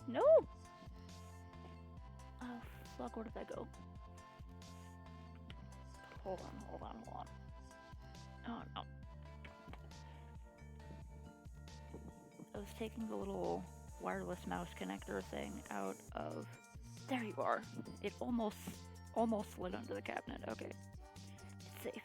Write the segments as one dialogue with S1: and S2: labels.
S1: No! Oh, fuck, where did that go? Hold on. Oh, no. I was taking the little wireless mouse connector thing out of... There you are. It almost slid under the cabinet. Okay. It's safe.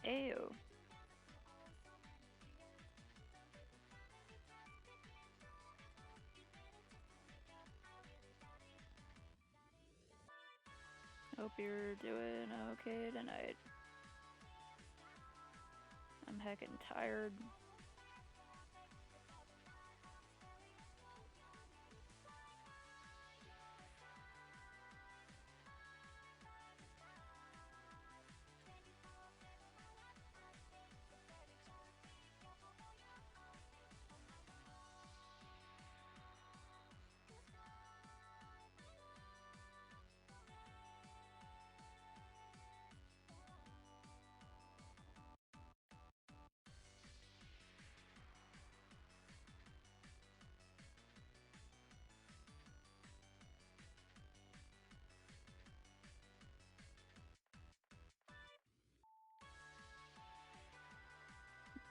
S1: Ew. Hope you're doing okay tonight. I'm heckin' tired.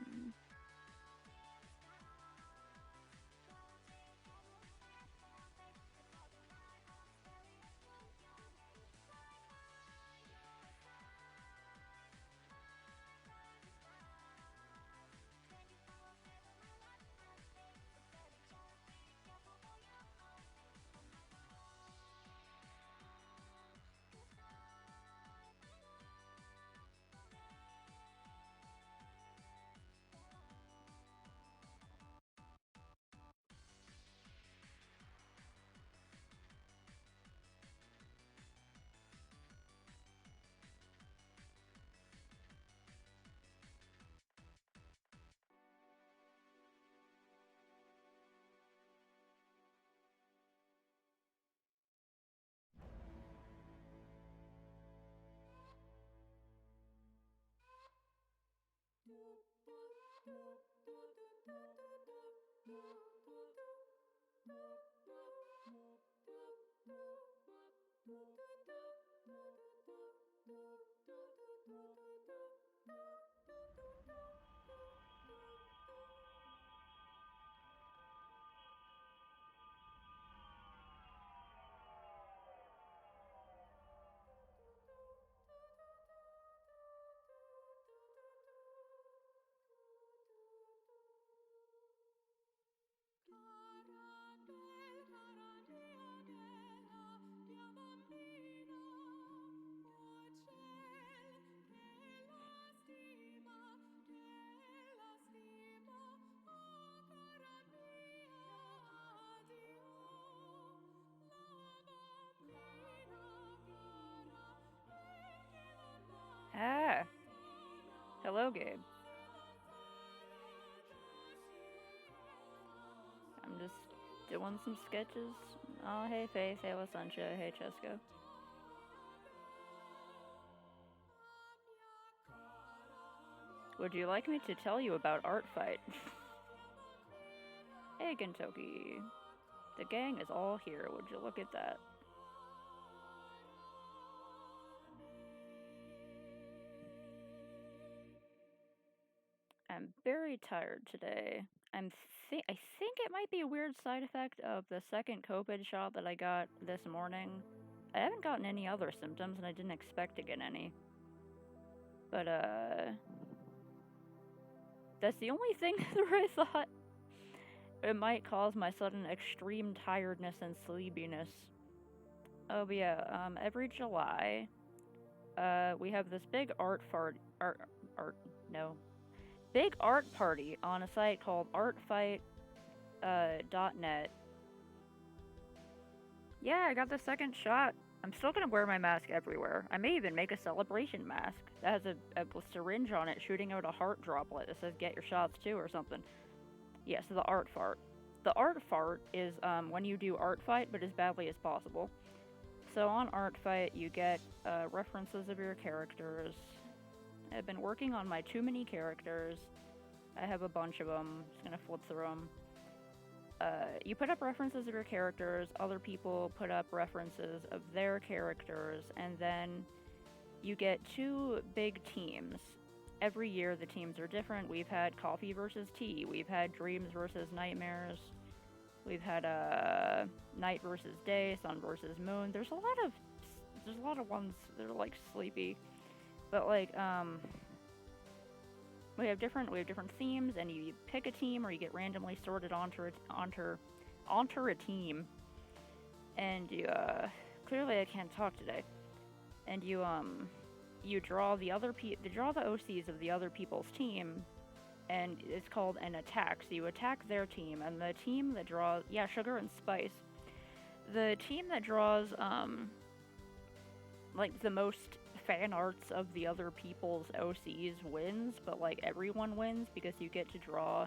S1: Mm. Ah, hello, Gabe. I'm just doing some sketches. Oh, hey, Faith. Hey, Lasancha. Hey, Chesko. Would you like me to tell you about Art Fight? Hey, Gentoki. The gang is all here. Would you look at that? I'm very tired today. I think it might be a weird side effect of the second COVID shot that I got this morning. I haven't gotten any other symptoms, and I didn't expect to get any. But that's the only thing that I thought it might cause my sudden extreme tiredness and sleepiness. Oh, but yeah. Every July, we have this big big art party on a site called artfight.net. Yeah, I got the second shot. I'm still gonna wear my mask everywhere. I may even make a celebration mask that has a syringe on it shooting out a heart droplet that says "Get your shots too" or something. Yeah, so the art fart. The art fart is when you do art fight, but as badly as possible. So on art fight, you get references of your characters. I've been working on my too many characters. I have a bunch of them. Just gonna flip through them. You put up references of your characters, other people put up references of their characters, and then you get two big teams. Every year the teams are different. We've had coffee versus tea, we've had dreams versus nightmares, we've had night versus day, sun versus moon. There's a lot of ones that are like sleepy. But like we have different themes, and you pick a team or you get randomly sorted onto a team, and you clearly I can't talk today, and you draw the OCs of the other people's team, and it's called an attack. So you attack their team, and the team that draws sugar and spice. The team that draws like the most fan arts of the other people's OCs wins, but like everyone wins because you get to draw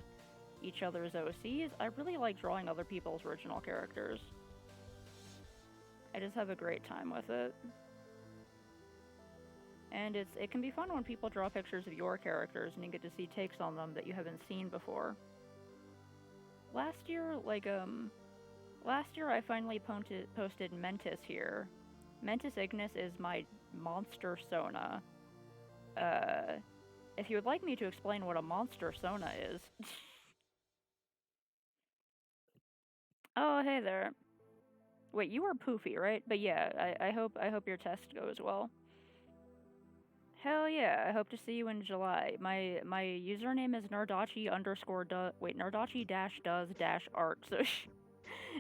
S1: each other's OCs. I really like drawing other people's original characters. I just have a great time with it. And it can be fun when people draw pictures of your characters and you get to see takes on them that you haven't seen before. Last year I finally posted Mentis here. Mentis Ignis is my monster Sona. If you would like me to explain what a monster Sona is. Oh, hey there. Wait, you are Poofy, right? But yeah, I hope your test goes well. Hell yeah, I hope to see you in July. My username is Nardachi_Nardachi-does-art. So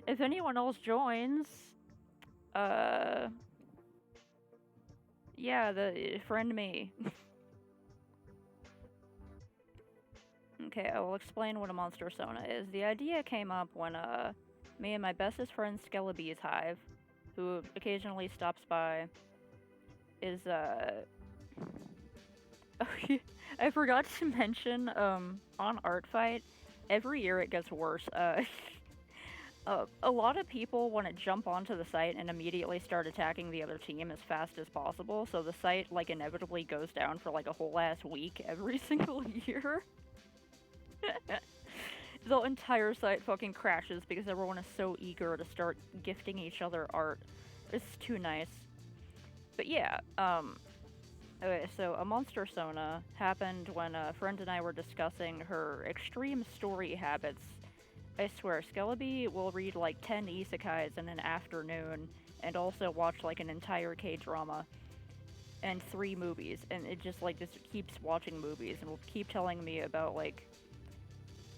S1: if anyone else joins, yeah, friend me. Okay, I will explain what a monster Sona is. The idea came up when me and my bestest friend Skelebee's Hive, who occasionally stops by, is I forgot to mention on Artfight, every year it gets worse. A lot of people want to jump onto the site and immediately start attacking the other team as fast as possible, so the site like inevitably goes down for like a whole ass week every single year. The entire site fucking crashes because everyone is so eager to start gifting each other art. It's too nice. But yeah, okay, so a monster Sona happened when a friend and I were discussing her extreme story habits. I swear, Skelebee will read like 10 isekais in an afternoon and also watch like an entire K-drama and 3 movies, and it just keeps watching movies and will keep telling me about like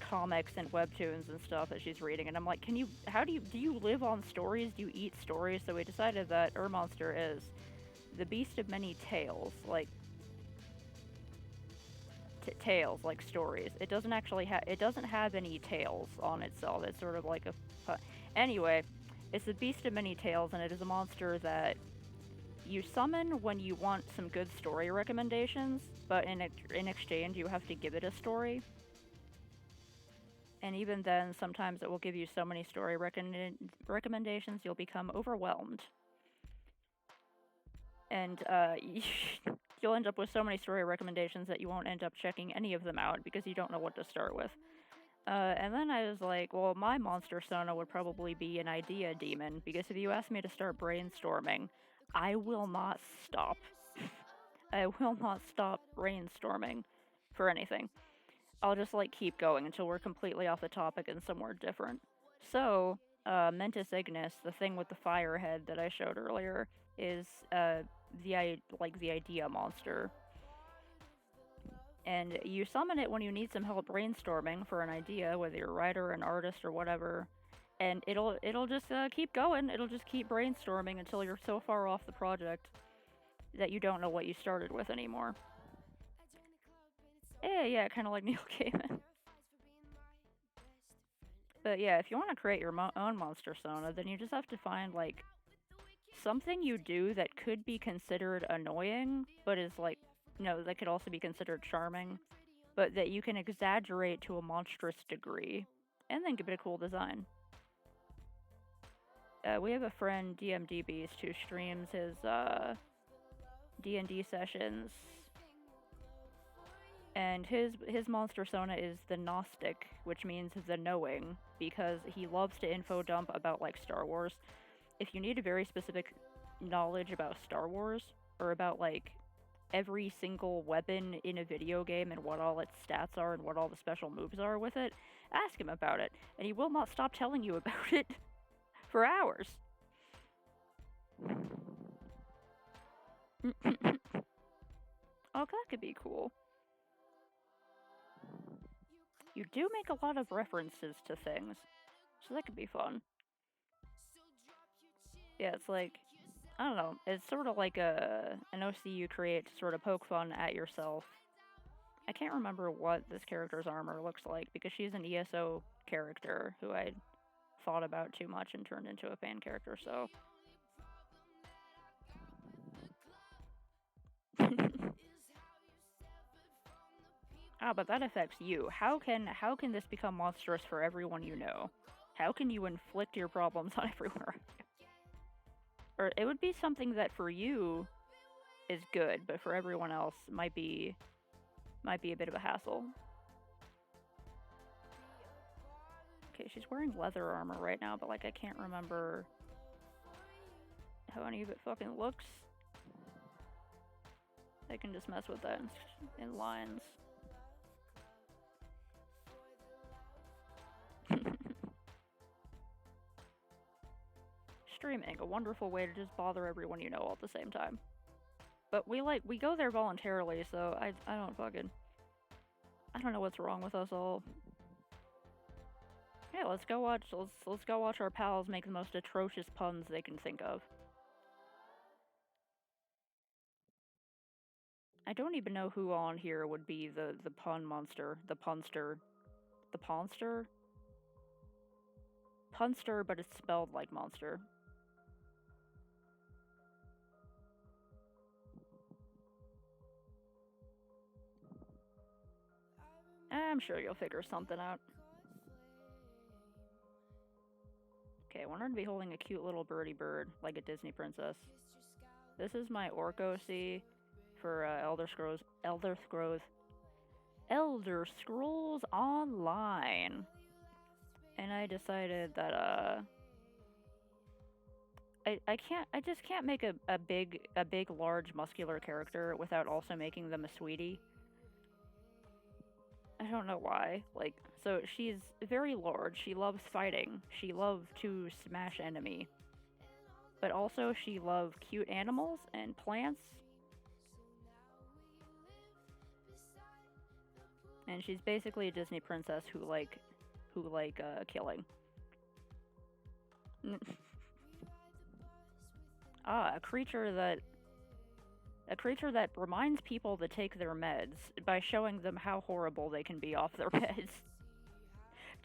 S1: comics and webtoons and stuff that she's reading, and I'm like, do you live on stories? Do you eat stories? So we decided that Monster is the beast of many tales, like tales, like stories. It doesn't actually it doesn't have any tails on itself. It's sort of like anyway, it's the beast of many tales, and it is a monster that you summon when you want some good story recommendations, but in exchange you have to give it a story. And even then, sometimes it will give you so many story recommendations you'll become overwhelmed. And you'll end up with so many story recommendations that you won't end up checking any of them out because you don't know what to start with. And then I was like, well, my monster Sona would probably be an idea demon, because if you ask me to start brainstorming, I will not stop. I will not stop brainstorming for anything. I'll just keep going until we're completely off the topic and somewhere different. So, Mentis Ignis, the thing with the fire head that I showed earlier, is the idea monster. And you summon it when you need some help brainstorming for an idea, whether you're a writer, an artist, or whatever. And it'll just keep going. It'll just keep brainstorming until you're so far off the project that you don't know what you started with anymore. Yeah, kind of like Neil Gaiman. But yeah, if you want to create your own monster Sona, then you just have to find something you do that could be considered annoying, but is that could also be considered charming, but that you can exaggerate to a monstrous degree, and then give it a cool design. We have a friend, DMD Beast, who streams his D&D sessions, and his monster Sona is the Gnostic, which means the knowing, because he loves to info dump about Star Wars. If you need a very specific knowledge about Star Wars, or about every single weapon in a video game and what all its stats are and what all the special moves are with it, ask him about it, and he will not stop telling you about it for hours. Oh, that could be cool. You do make a lot of references to things, so that could be fun. Yeah, it's like, I don't know, it's sort of like an OC you create to sort of poke fun at yourself. I can't remember what this character's armor looks like because she's an ESO character who I thought about too much and turned into a fan character, so. Ah, but that affects you. How can this become monstrous for everyone you know? How can you inflict your problems on everyone around you? Or it would be something that for you is good, but for everyone else might be a bit of a hassle. Okay, she's wearing leather armor right now, but like I can't remember how any of it fucking looks. I can just mess with that in lines. Streaming, a wonderful way to just bother everyone you know all at the same time. But we go there voluntarily, so I don't know what's wrong with us all. Hey, let's go watch our pals make the most atrocious puns they can think of. I don't even know who on here would be the pun monster, the punster. The ponster? Punster, but it's spelled like monster. I'm sure you'll figure something out. Okay, I want her to be holding a cute little birdie bird, like a Disney princess. This is my Orc OC for Elder Scrolls Online. And I decided that I just can't make a big large muscular character without also making them a sweetie. I don't know why. Like, so she's very large. She loves fighting. She loves to smash enemy. But also she loves cute animals and plants. And she's basically a Disney princess who like killing. A creature that reminds people to take their meds by showing them how horrible they can be off their meds.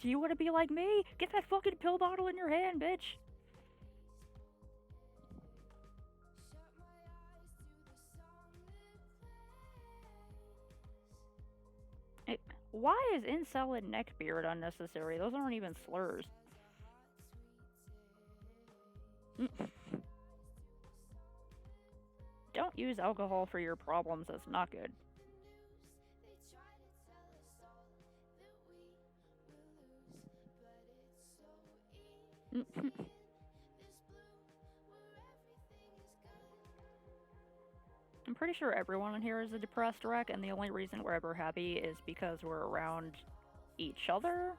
S1: Do you want to be like me? Get that fucking pill bottle in your hand, bitch! Why is incel and neckbeard unnecessary? Those aren't even slurs. Don't use alcohol for your problems, that's not good. I'm pretty sure everyone in here is a depressed wreck, and the only reason we're ever happy is because we're around each other?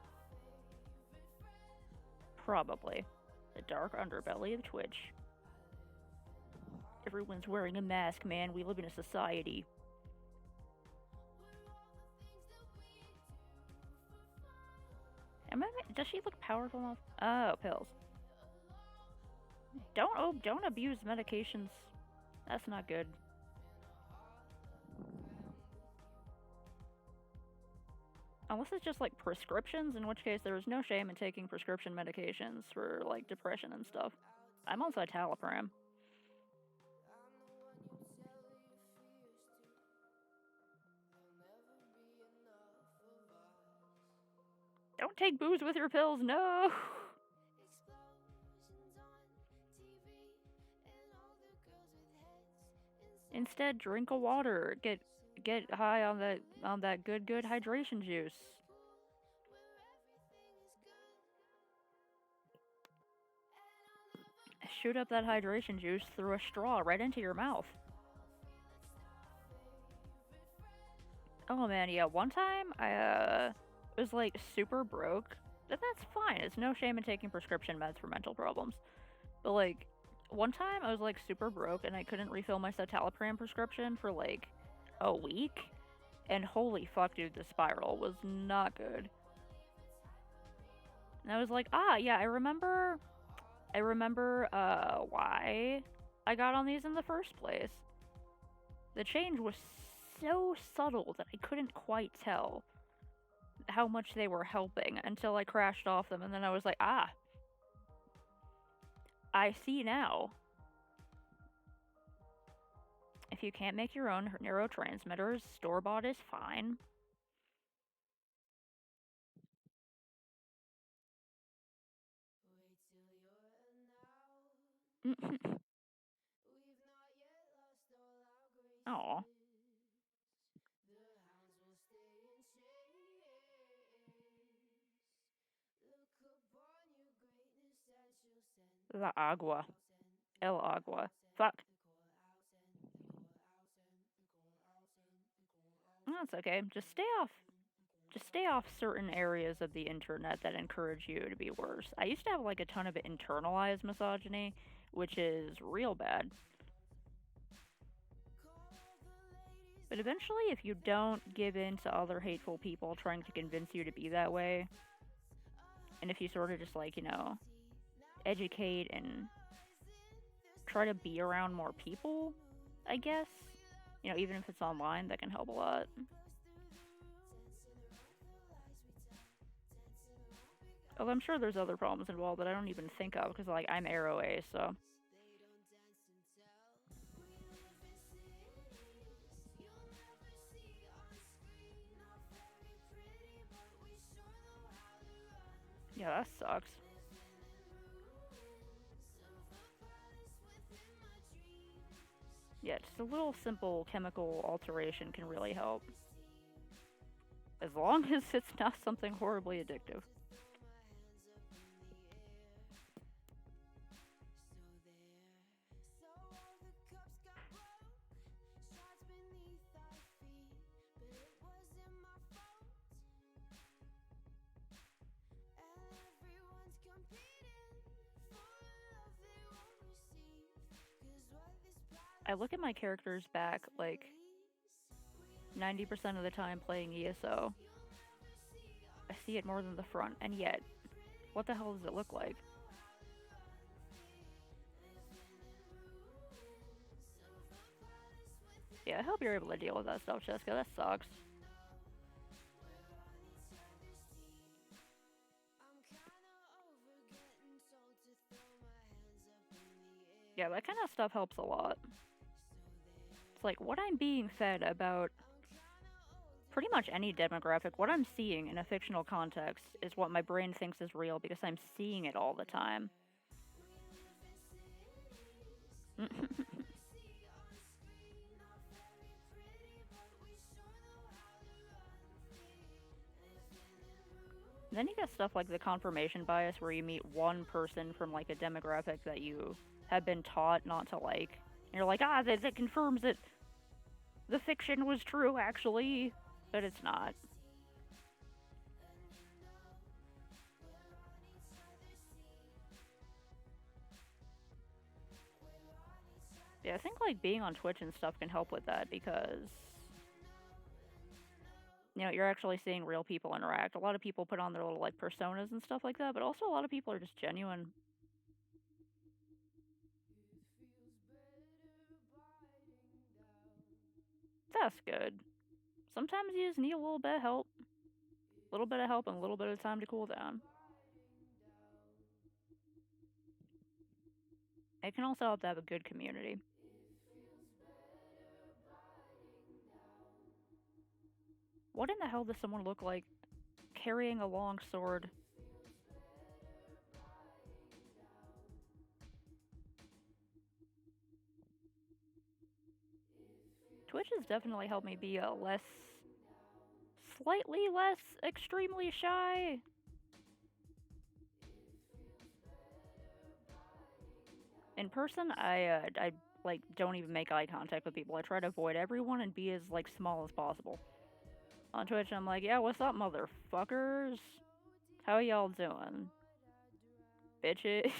S1: Probably. The dark underbelly of Twitch. Everyone's wearing a mask, man. We live in a society. Does she look powerful enough? Oh, pills. Don't abuse medications. That's not good. Unless it's just like prescriptions, in which case there is no shame in taking prescription medications for like depression and stuff. I'm on citalopram. Don't take booze with your pills, no! Instead, drink a water. Get high on that good hydration juice. Shoot up that hydration juice through a straw right into your mouth. Oh man, yeah, one time I was like super broke. But that's fine. It's no shame in taking prescription meds for mental problems. But like one time I was like super broke and I couldn't refill my citalopram prescription for like a week. And holy fuck, dude, the spiral was not good. And I was like, yeah, I remember why I got on these in the first place. The change was so subtle that I couldn't quite tell how much they were helping until I crashed off them, and then I was like, I see now. If you can't make your own neurotransmitters, store-bought is fine. Oh, la agua. El agua. Fuck. That's okay. Just stay off certain areas of the internet that encourage you to be worse. I used to have like a ton of internalized misogyny, which is real bad. But eventually, if you don't give in to other hateful people trying to convince you to be that way, and if you sort of just like, educate and try to be around more people, I guess, even if it's online, that can help a lot. Although I'm sure there's other problems involved that I don't even think of because, like, I'm Arrow A, so. Yeah, that sucks. Yeah, just a little simple chemical alteration can really help. As long as it's not something horribly addictive. I look at my characters back, like, 90% of the time playing ESO. I see it more than the front, and yet, what the hell does it look like? Yeah, I hope you're able to deal with that stuff, Jessica. That sucks. Yeah, that kind of stuff helps a lot. It's like what I'm being fed about pretty much any demographic, what I'm seeing in a fictional context is what my brain thinks is real because I'm seeing it all the time. Then you get stuff like the confirmation bias where you meet one person from like a demographic that you have been taught not to like. And you're like, that confirms that the fiction was true actually, but it's not. Yeah, I think like being on Twitch and stuff can help with that because you're actually seeing real people interact. A lot of people put on their little like personas and stuff like that, but also a lot of people are just genuine. That's good. Sometimes you just need a little bit of help. A little bit of help and a little bit of time to cool down. It can also help to have a good community. What in the hell does someone look like carrying a long sword? Twitch has definitely helped me be slightly less extremely shy. In person, I like don't even make eye contact with people. I try to avoid everyone and be as like small as possible. On Twitch, I'm like, yeah, what's up, motherfuckers? How y'all doing, bitches?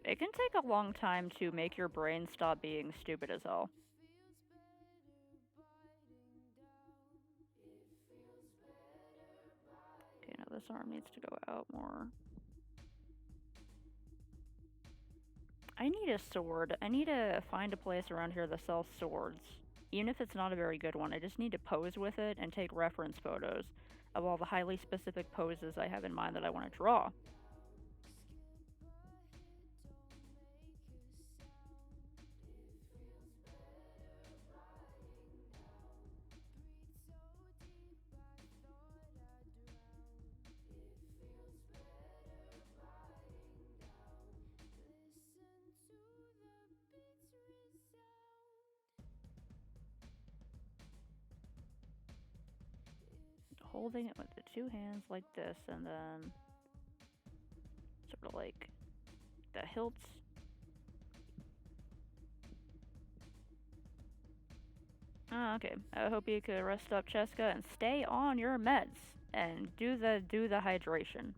S1: It can take a long time to make your brain stop being stupid as hell. This arm needs to go out more. I need a sword. I need to find a place around here that sells swords. Even if it's not a very good one, I just need to pose with it and take reference photos of all the highly specific poses I have in mind that I want to draw. Holding it with the two hands like this, and then sort of like the hilts. Ah, okay. I hope you could rest up, Cheska, and stay on your meds and do the hydration.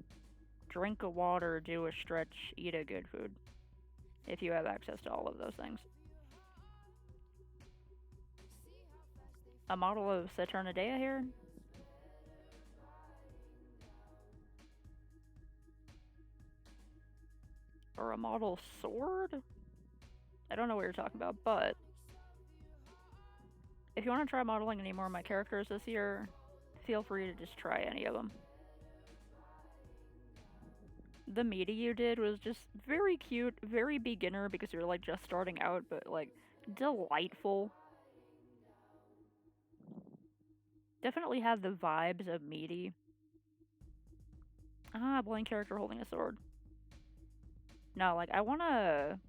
S1: Drink a water, do a stretch, eat a good food. If you have access to all of those things. A model of Saturnidea here. Or a model sword? I don't know what you're talking about, but if you want to try modeling any more of my characters this year, feel free to just try any of them. The meaty you did was just very cute, very beginner because you're like just starting out, but like delightful. Definitely have the vibes of meaty. Ah, blind character holding a sword. No, like I wanna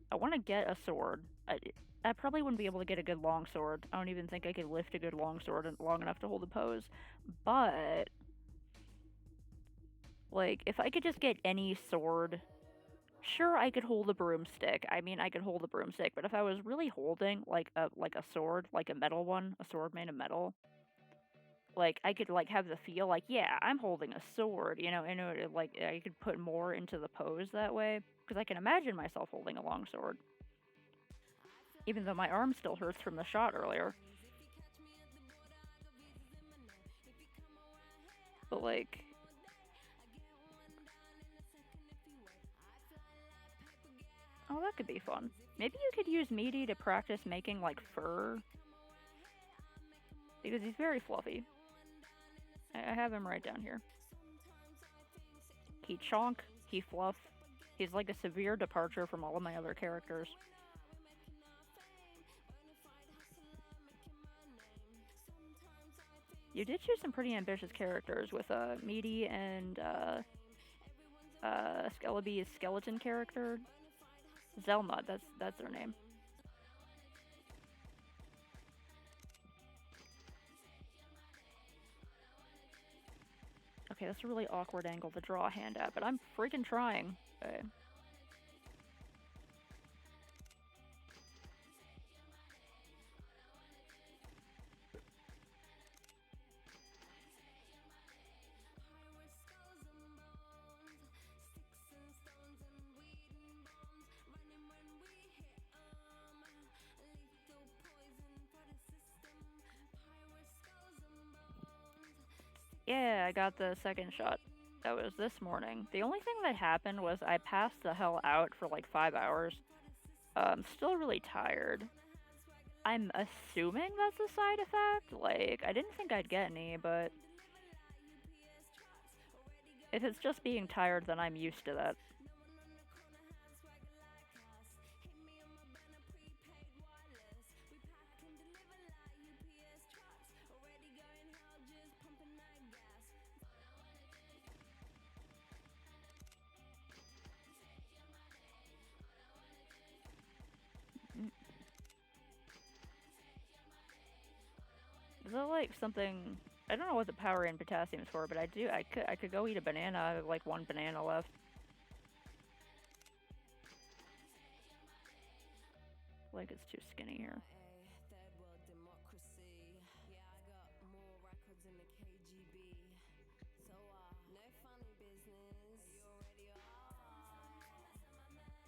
S1: get a sword. I probably wouldn't be able to get a good long sword. I don't even think I could lift a good long sword long enough to hold a pose. But like if I could just get any sword, sure I could hold a broomstick. I mean I could hold a broomstick, but if I was really holding like a sword, like a metal one, a sword made of metal, like I could like have the feel like, yeah, I'm holding a sword, you know, and it, like I could put more into the pose that way because I can imagine myself holding a long sword. Even though my arm still hurts from the shot earlier. But like oh, that could be fun. Maybe you could use Meaty to practice making like fur. Because he's very fluffy. I have him right down here. He chonk, he fluff. He's like a severe departure from all of my other characters. You did choose some pretty ambitious characters with Meaty and Skeleby's skeleton character. Zelma, that's their name. Okay, that's a really awkward angle to draw a hand at, but I'm freaking trying. Okay. Yeah, I got the second shot. That was this morning. The only thing that happened was I passed the hell out for like 5 hours. I'm still really tired. I'm assuming that's a side effect. Like, I didn't think I'd get any, but if it's just being tired, then I'm used to that. Is that like something? I don't know what the power in potassium is for, but I could go eat a banana. I have like one banana left. Like it's too skinny here.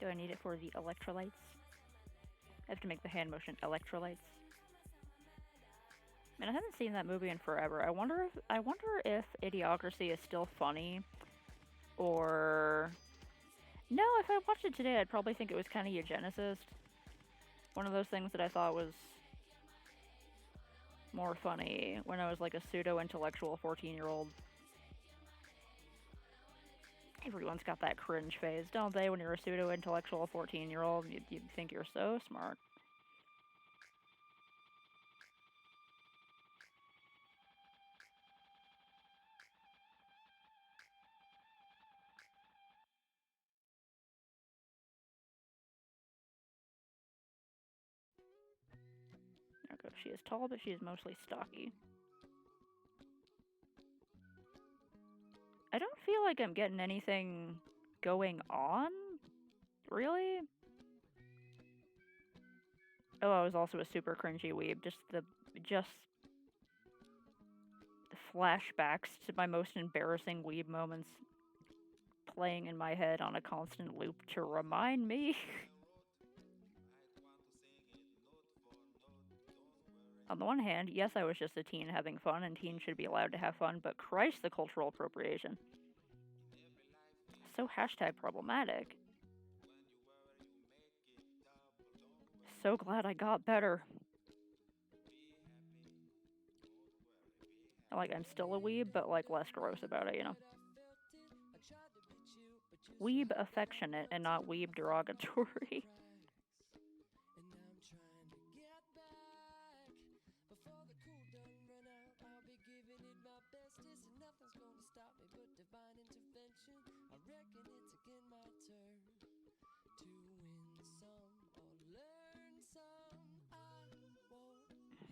S1: Do I need it for the electrolytes? I have to make the hand motion electrolytes. I haven't seen that movie in forever. I wonder if Idiocracy is still funny or no. If I watched it today, I'd probably think it was kind of eugenicist. One of those things that I thought was more funny when I was like a pseudo intellectual 14-year-old. Everyone's got that cringe phase, don't they? When you're a pseudo intellectual 14-year-old, you think you're so smart. Okay, she is tall, but she is mostly stocky. I don't feel like I'm getting anything going on, really. Oh, I was also a super cringy weeb. Just the flashbacks to my most embarrassing weeb moments playing in my head on a constant loop to remind me. On the one hand, yes, I was just a teen having fun, and teens should be allowed to have fun, but Christ, the cultural appropriation. So hashtag problematic. So glad I got better. Like, I'm still a weeb, but, like, less gross about it, you know? Weeb affectionate and not weeb derogatory.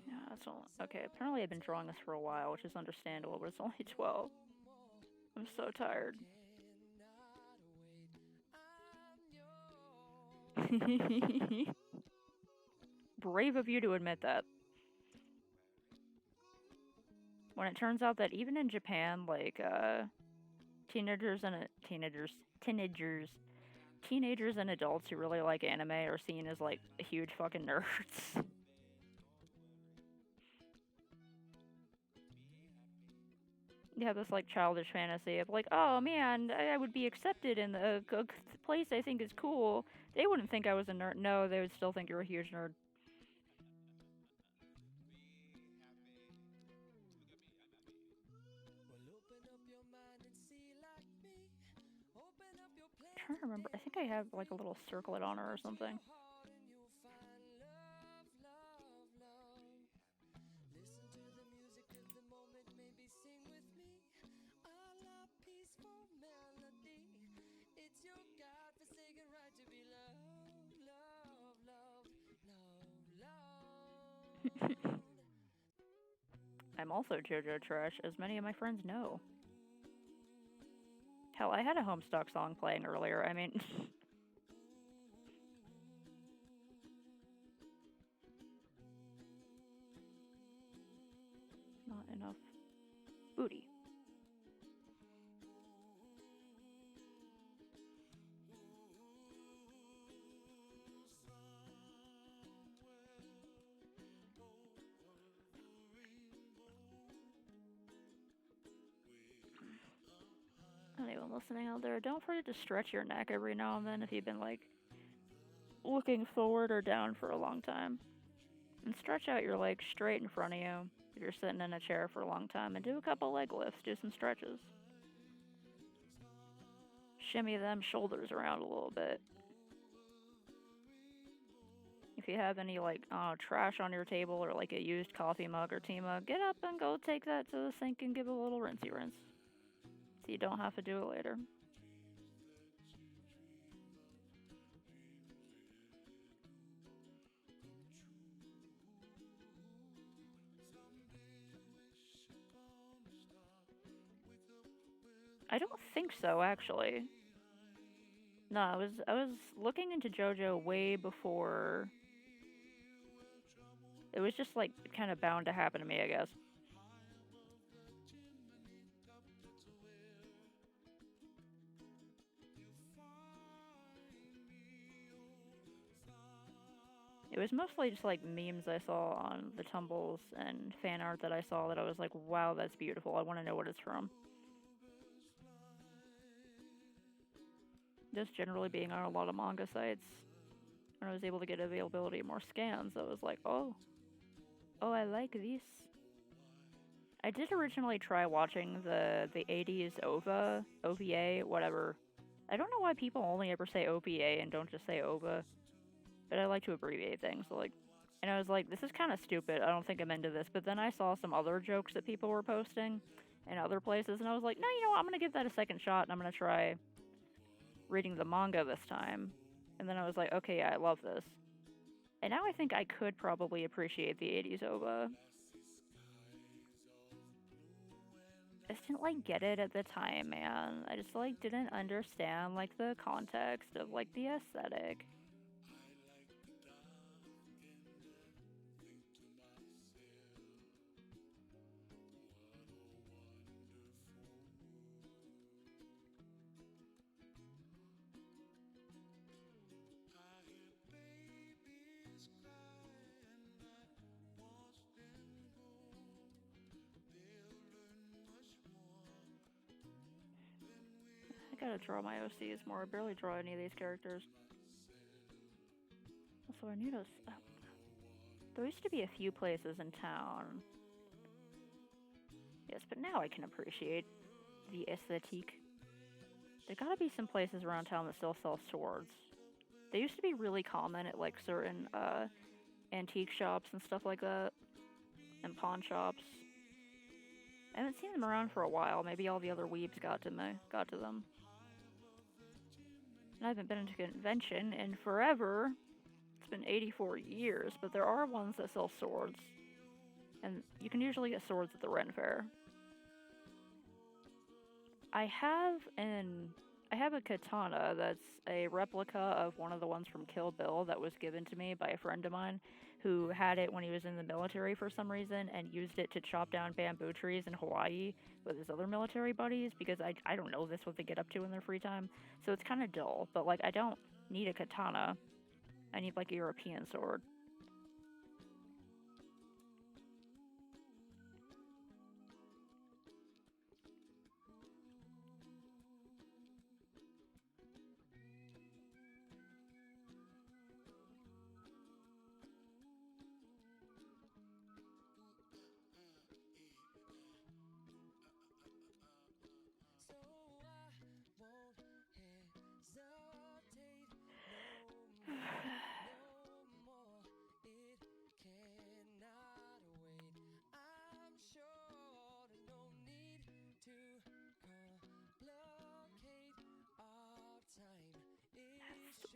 S1: Yeah, that's all. Okay, apparently I've been drawing this for a while, which is understandable, but it's only 12. I'm so tired. Brave of you to admit that. When it turns out that even in Japan, like, teenagers and teenagers and adults who really like anime are seen as like huge fucking nerds. You have this like childish fantasy of like, oh man, I would be accepted in the place I think is cool. They wouldn't think I was a nerd. No, they would still think you're a huge nerd. I'm trying to remember. I think I have like a little circlet on her or something. I'm also JoJo Trash, as many of my friends know. Hell, I had a Homestuck song playing earlier. I mean, not enough booty. Anyone listening out there, don't forget to stretch your neck every now and then if you've been like looking forward or down for a long time. And stretch out your legs straight in front of you if you're sitting in a chair for a long time, and do a couple leg lifts, do some stretches. Shimmy them shoulders around a little bit. If you have any like trash on your table or like a used coffee mug or tea mug, get up and go take that to the sink and give it a little rinsey rinse. So you don't have to do it later. I don't think so, actually. No, I was looking into JoJo way before. It was just like kind of bound to happen to me, I guess. It was mostly just like memes I saw on the tumbles and fan art that I saw that I was like, wow, that's beautiful. I want to know what it's from. Just generally being on a lot of manga sites, when I was able to get availability of more scans, I was like, oh, I like this. I did originally try watching the 80s OVA, whatever. I don't know why people only ever say OVA and don't just say OVA, but I like to abbreviate things. So like, and I was like, this is kind of stupid. I don't think I'm into this. But then I saw some other jokes that people were posting in other places, and I was like, no, you know what? I'm gonna give that a second shot, and I'm gonna try reading the manga this time. And then I was like, okay, yeah, I love this. And now I think I could probably appreciate the 80s OVA. I just didn't like get it at the time, man. I just like didn't understand like the context of like the aesthetic. I gotta draw my OCs more. I barely draw any of these characters. Also, I need to. There used to be a few places in town. Yes, but now I can appreciate the aesthetique. There gotta be some places around town that still sell swords. They used to be really common at like certain antique shops and stuff like that, and pawn shops. I haven't seen them around for a while. Maybe all the other weebs got to them. And I haven't been to a convention in forever. It's been 84 years, but there are ones that sell swords. And you can usually get swords at the Ren Fair. I have a katana that's a replica of one of the ones from Kill Bill that was given to me by a friend of mine who had it when he was in the military for some reason and used it to chop down bamboo trees in Hawaii with his other military buddies because I don't know this what they get up to in their free time. So it's kind of dull, but like I don't need a katana. I need like a European sword.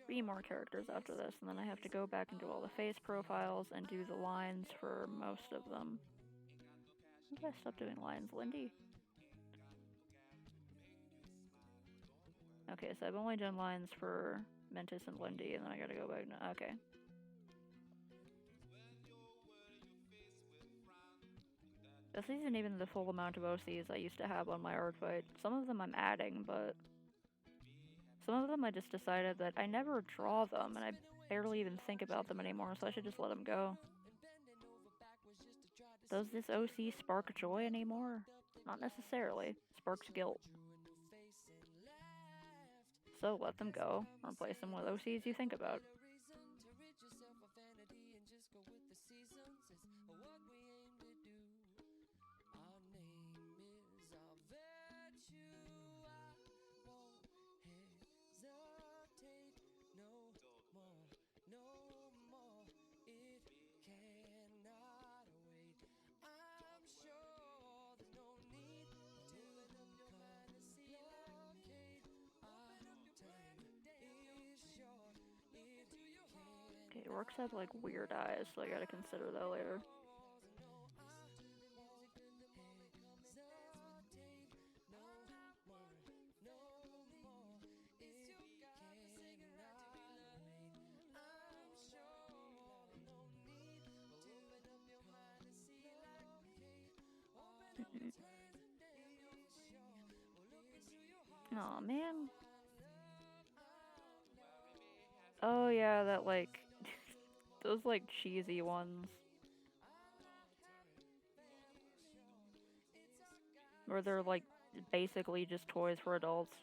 S1: Three more characters after this, and then I have to go back and do all the face profiles and do the lines for most of them. When did I stop doing lines, Lindy? Okay, so I've only done lines for Mentis and Lindy, and then I gotta go back now. Okay. This isn't even the full amount of OCs I used to have on my Arcfight. Some of them I'm adding, but some of them I just decided that I never draw them, and I barely even think about them anymore, so I should just let them go. Does this OC spark joy anymore? Not necessarily. Sparks guilt. So let them go. Replace them with OCs you think about. Okay, orcs have like weird eyes, so I gotta consider that later. Aw, man. Oh yeah, that like Those like cheesy ones. Where they're like basically just toys for adults.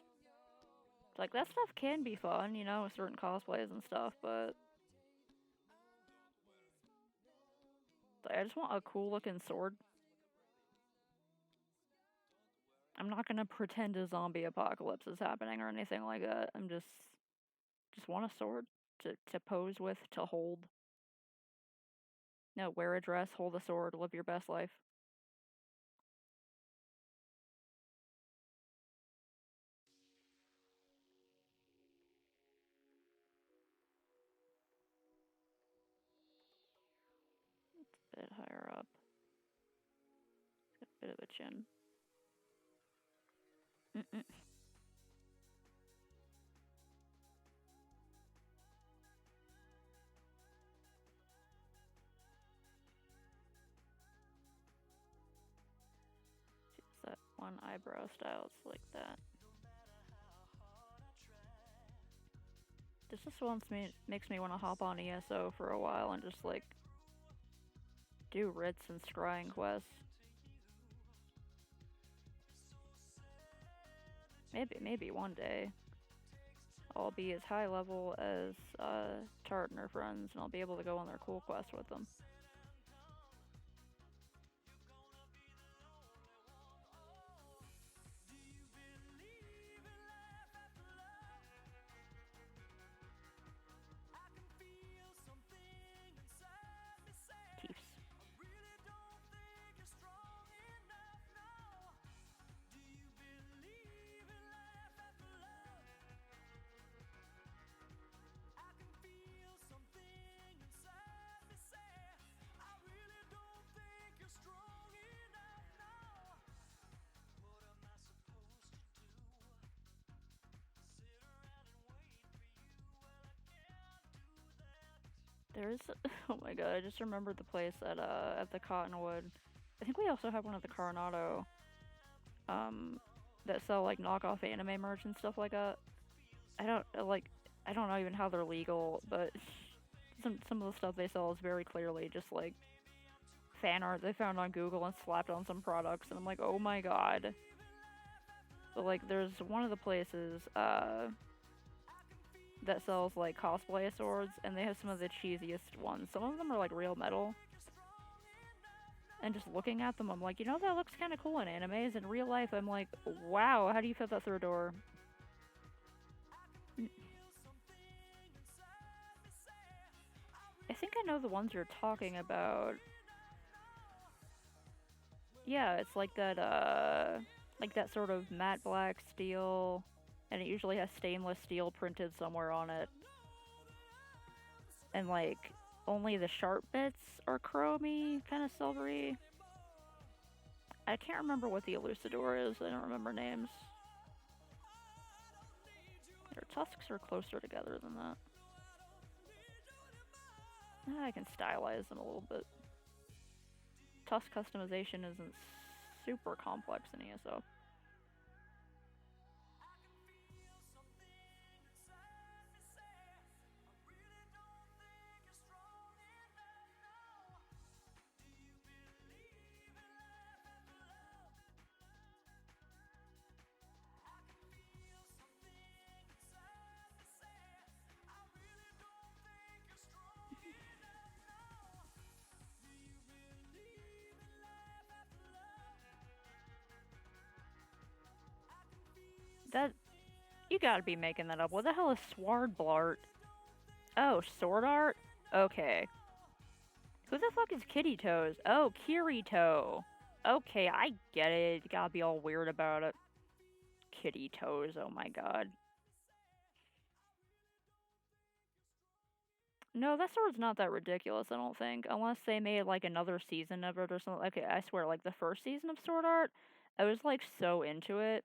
S1: It's like that stuff can be fun, you know, with certain cosplays and stuff, but I just want a cool looking sword. I'm not gonna pretend a zombie apocalypse is happening or anything like that. I'm just want a sword to pose with, to hold. No, wear a dress, hold a sword, live your best life. A bit higher up. Got a bit of a chin. Mm-mm. Just that one eyebrow style, it's like that. This just makes me want to hop on ESO for a while and just like do writs and scrying quests. Maybe one day I'll be as high level as Tart and her friends, and I'll be able to go on their cool quest with them. Chiefs. There's oh my god, I just remembered the place at the Cottonwood. I think we also have one at the Coronado. That sell like knockoff anime merch and stuff like that. I don't know even how they're legal, but some of the stuff they sell is very clearly just like fan art they found on Google and slapped on some products, and I'm like, oh my god. But like, there's one of the places that sells like cosplay swords, and they have some of the cheesiest ones. Some of them are like real metal. And just looking at them, I'm like, you know, that looks kind of cool in animes. In real life, I'm like, wow, how do you fit that through a door? I think I know the ones you're talking about. Yeah, it's like that sort of matte black steel, and it usually has stainless steel printed somewhere on it. And like, only the sharp bits are chromy, kind of silvery. I can't remember what the Elucidor is. I don't remember names. Their tusks are closer together than that. I can stylize them a little bit. Tusk customization isn't super complex in ESO. That you gotta be making that up. What the hell is Swordblart? Oh, Sword Art? Okay. Who the fuck is Kitty Toes? Oh, Kirito. Okay, I get it. You gotta be all weird about it. Kitty Toes, oh my god. No, that sword's not that ridiculous, I don't think. Unless they made like another season of it or something. Okay, I swear, like the first season of Sword Art, I was like so into it.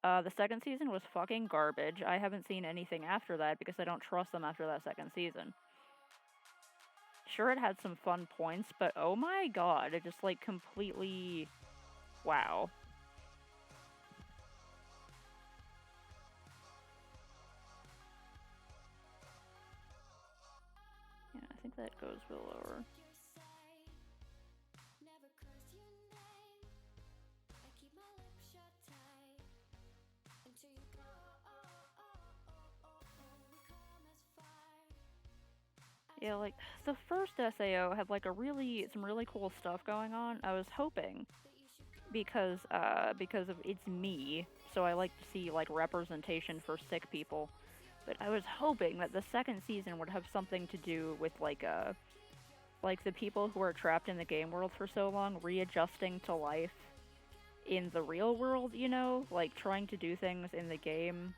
S1: The second season was fucking garbage. I haven't seen anything after that because I don't trust them after that second season. Sure, it had some fun points, but oh my god, it just like completely. Wow. Yeah, I think That goes below. Yeah, like the first SAO had like some really cool stuff going on. I was hoping because of it's me, so I like to see like representation for sick people. But I was hoping that the second season would have something to do with like the people who are trapped in the game world for so long readjusting to life in the real world, you know, like trying to do things in the game,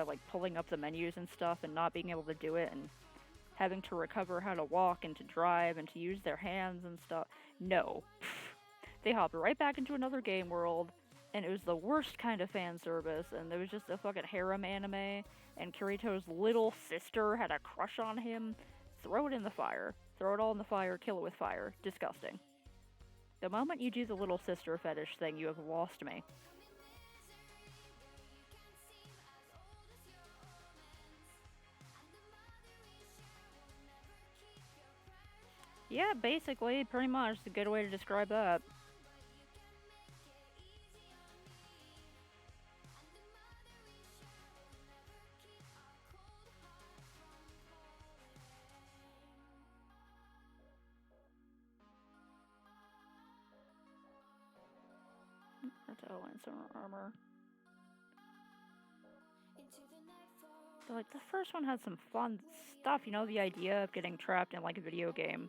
S1: like pulling up the menus and stuff and not being able to do it and having to recover how to walk and to drive and to use their hands and stuff. No. They hopped right back into another game world, and it was the worst kind of fan service, and there was just a fucking harem anime, and Kirito's little sister had a crush on him. Throw it in the fire. Throw it all in the fire, kill it with fire. Disgusting. The moment you do the little sister fetish thing, you have lost me. Yeah, basically, pretty much, a good way to describe that. That's and some armor. So, like, the first one had some fun stuff, you know, the idea of getting trapped in, like, a video game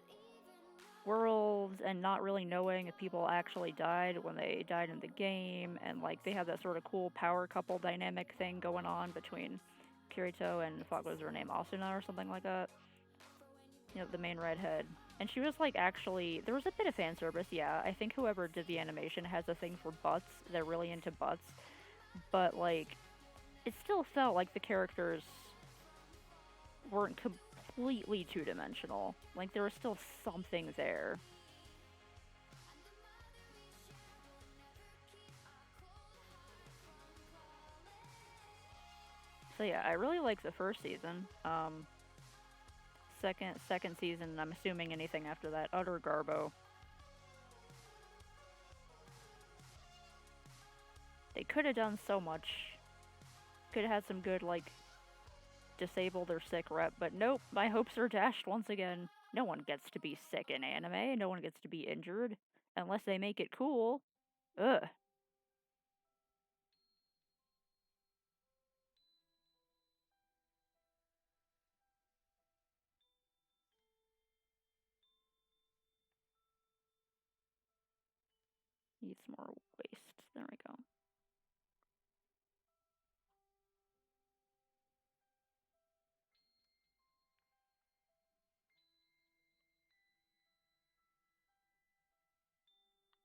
S1: worlds and not really knowing if people actually died when they died in the game, and, like, they have that sort of cool power couple dynamic thing going on between Kirito and, fuck, what was her name, Asuna or something like that? You know, the main redhead. And she was, like, actually, there was a bit of fan service, yeah. I think whoever did the animation has a thing for butts. They're really into butts. But, like, it still felt like the characters weren't completely two-dimensional. Like, there was still something there. So yeah, I really like the first season. Second season, I'm assuming anything after that, utter garbo. They could have done so much. Could have had some good, like, disabled or sick rep, but nope, my hopes are dashed once again. No one gets to be sick in anime, no one gets to be injured, unless they make it cool. Ugh. Needs more waste. There we go.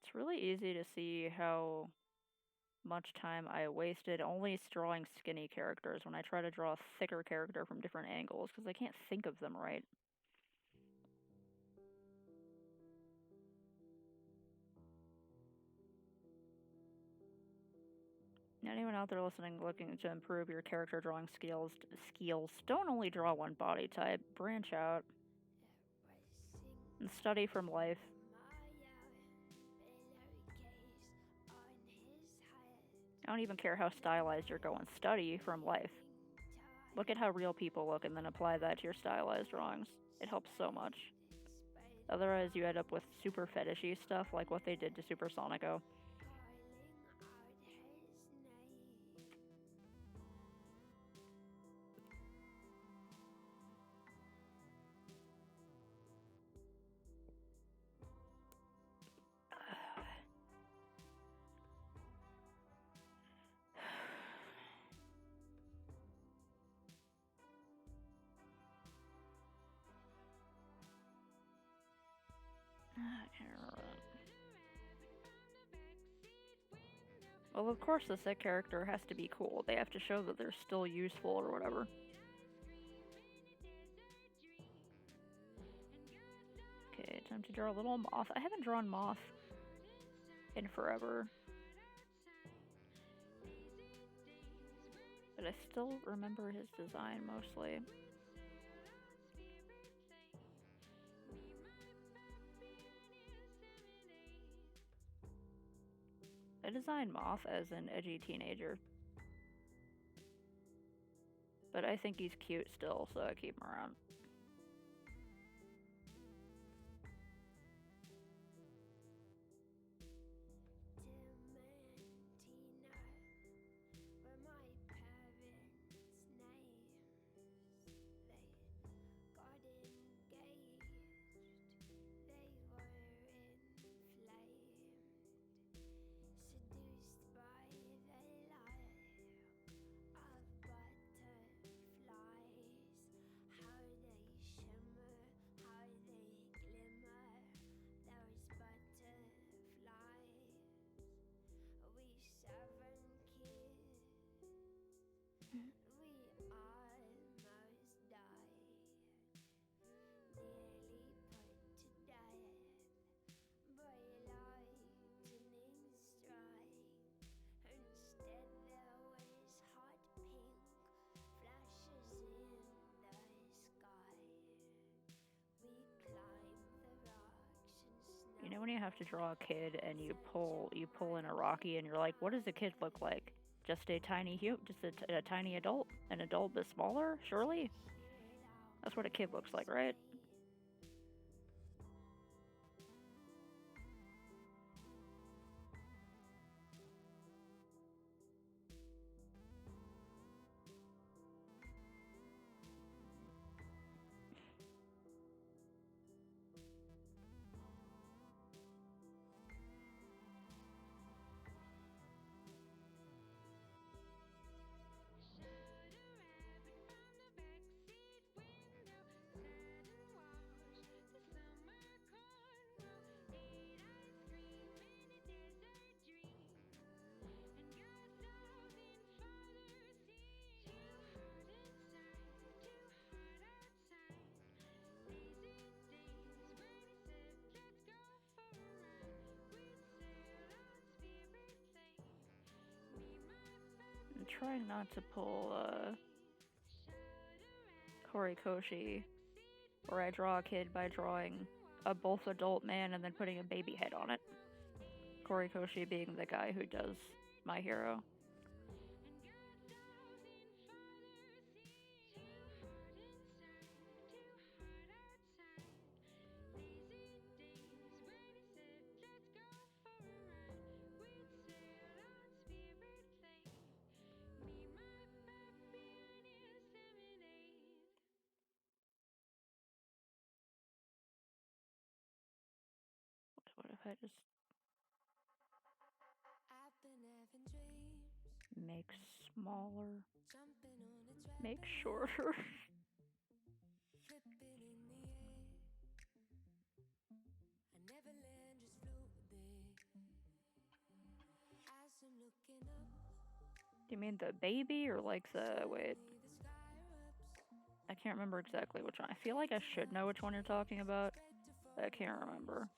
S1: It's really easy to see how much time I wasted only drawing skinny characters when I try to draw a thicker character from different angles, because I can't think of them right. Anyone out there listening looking to improve your character drawing skills, don't only draw one body type, branch out and study from life. I don't even care how stylized you're going, study from life. Look at how real people look and then apply that to your stylized drawings. It helps so much. Otherwise, you end up with super fetishy stuff like what they did to Super Sonico. Well, of course the sick character has to be cool. They have to show that they're still useful or whatever. Okay, time to draw a little moth. I haven't drawn moth in forever. But I still remember his design mostly. I designed Moth as an edgy teenager. But I think he's cute still, so I keep him around. You know when you have to draw a kid and you pull in a Rocky and you're like, what does the kid look like? Just a tiny a tiny adult, an adult but smaller, surely. That's what a kid looks like, right? I'm trying not to pull Horikoshi, where I draw a kid by drawing a both adult man and then putting a baby head on it. Horikoshi being the guy who does My Hero. What if I just make smaller, make shorter? Do you mean the baby or like the wait? I can't remember exactly which one. I feel like I should know which one you're talking about, but I can't remember.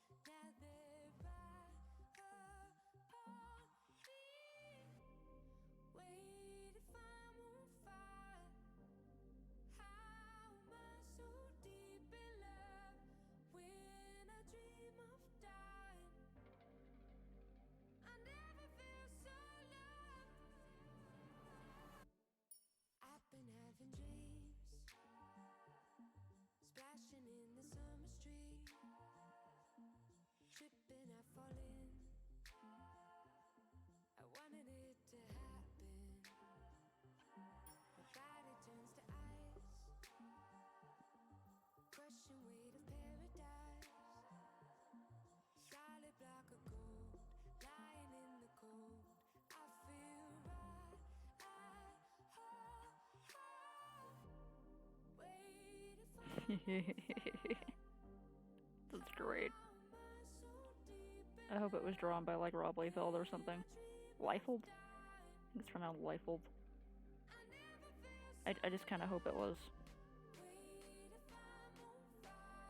S1: That's great. I hope it was drawn by like Rob Liefeld or something. Liefeld? I think it's pronounced Liefeld. I just kind of hope it was.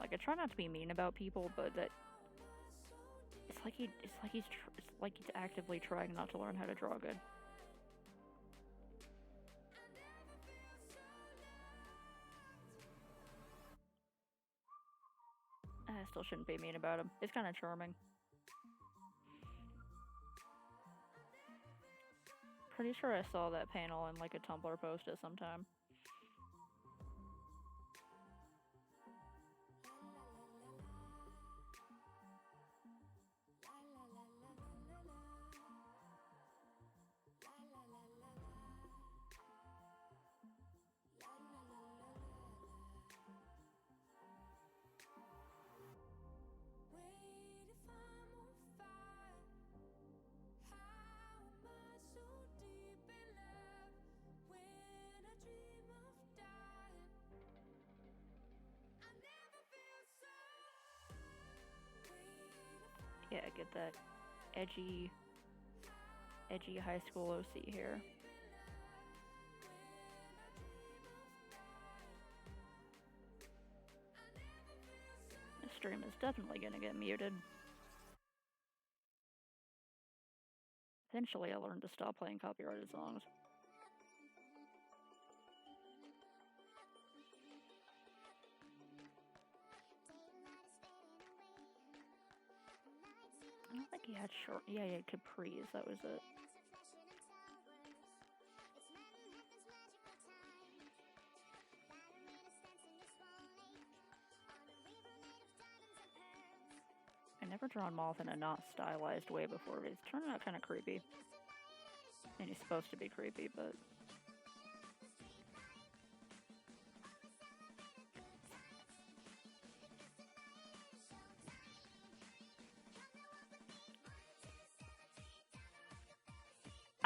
S1: Like, I try not to be mean about people, but that it's like he's actively trying not to learn how to draw good. I still shouldn't be mean about him. It's kind of charming. Pretty sure I saw that panel in like a Tumblr post at some time. Yeah, get that edgy high school OC here. This stream is definitely gonna get muted. Eventually, I learned to stop playing copyrighted songs. I don't think he had short. Yeah, he had capris. That was it. I never drawn Moth in a not stylized way before, but he's turning out kind of creepy. And he's supposed to be creepy, but...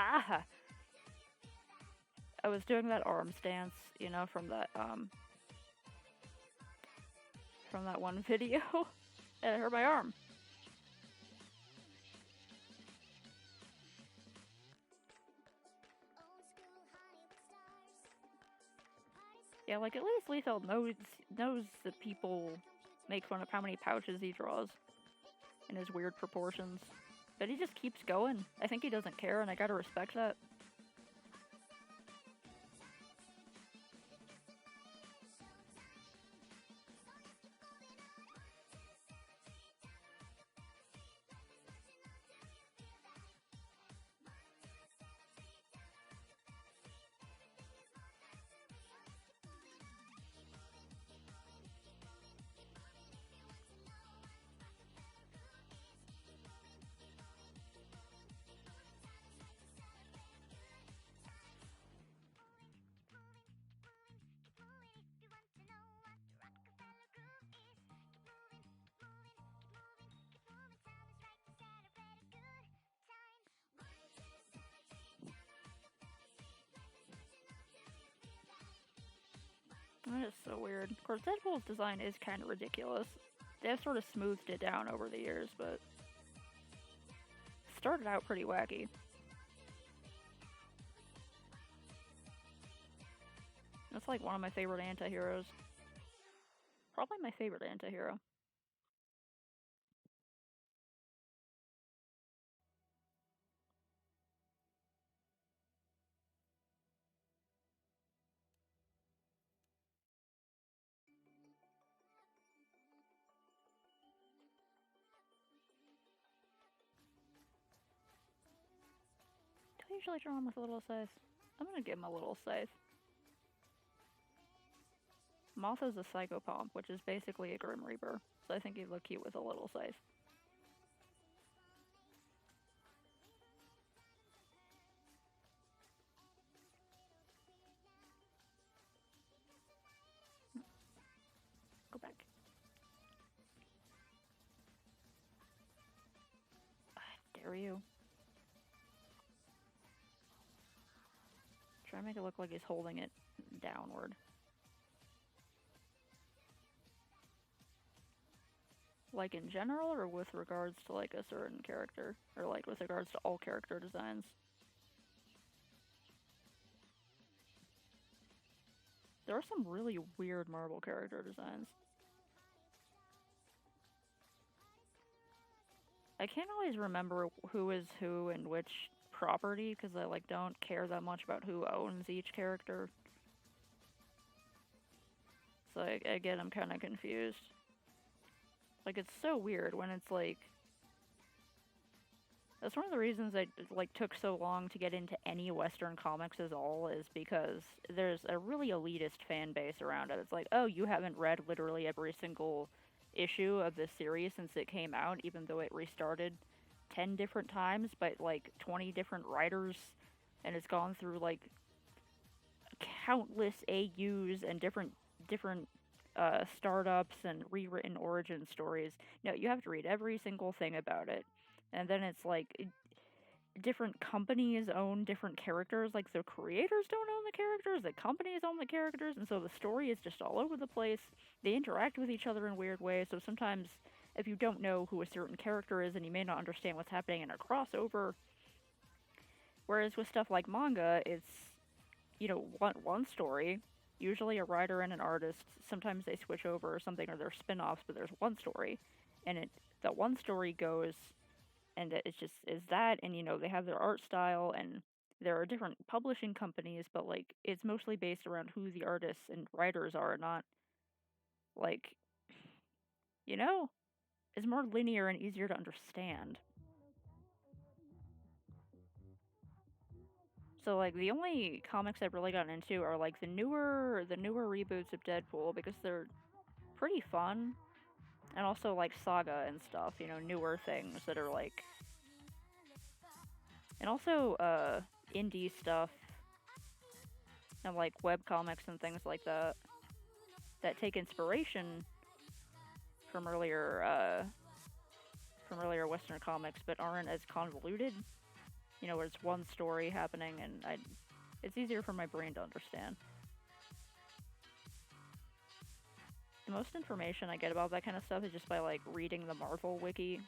S1: Ah! I was doing that arm stance, you know, from that one video, and it hurt my arm. Yeah, like, at least Liefeld knows that people make fun of how many pouches he draws in his weird proportions. But he just keeps going. I think he doesn't care, and I gotta respect that. That is so weird. Of course, Deadpool's design is kind of ridiculous. They've sort of smoothed it down over the years, but it started out pretty wacky. That's like one of my favorite anti-heroes. Probably my favorite anti-hero. Do I usually draw him with a little scythe? I'm gonna give him a little scythe. Moth is a Psychopomp, which is basically a Grim Reaper, so I think he'd look cute with a little scythe. Go back. Dare you. Try to make it look like he's holding it downward. Like in general, or with regards to like a certain character? Or like with regards to all character designs? There are some really weird Marvel character designs. I can't always remember who is who and which property, because I like don't care that much about who owns each character. So again, I'm kind of confused. Like, it's so weird when it's like... That's one of the reasons I like took so long to get into any Western comics at all is because there's a really elitist fan base around it. It's like, oh, you haven't read literally every single issue of this series since it came out, even though it restarted 10 different times by like 20 different writers, and it's gone through like countless AUs and different startups and rewritten origin stories. No, you have to read every single thing about it, and then it's like different companies own different characters. Like the creators don't own the characters, the companies own the characters, and so the story is just all over the place. They interact with each other in weird ways. So sometimes, if you don't know who a certain character is, and you may not understand what's happening in a crossover. Whereas with stuff like manga, it's one story. Usually a writer and an artist. Sometimes they switch over or something, or they're spin-offs, but there's one story, and that one story goes and it's just is that and they have their art style and there are different publishing companies but like it's mostly based around who the artists and writers are, not like you know it's more linear and easier to understand. So like the only comics I've really gotten into are like the newer reboots of Deadpool because they're pretty fun, and also like Saga and stuff, newer things that are like, and also indie stuff and like web comics and things like that take inspiration from earlier Western comics, but aren't as convoluted. Where it's one story happening, and it's easier for my brain to understand. The most information I get about that kind of stuff is just by like reading the Marvel wiki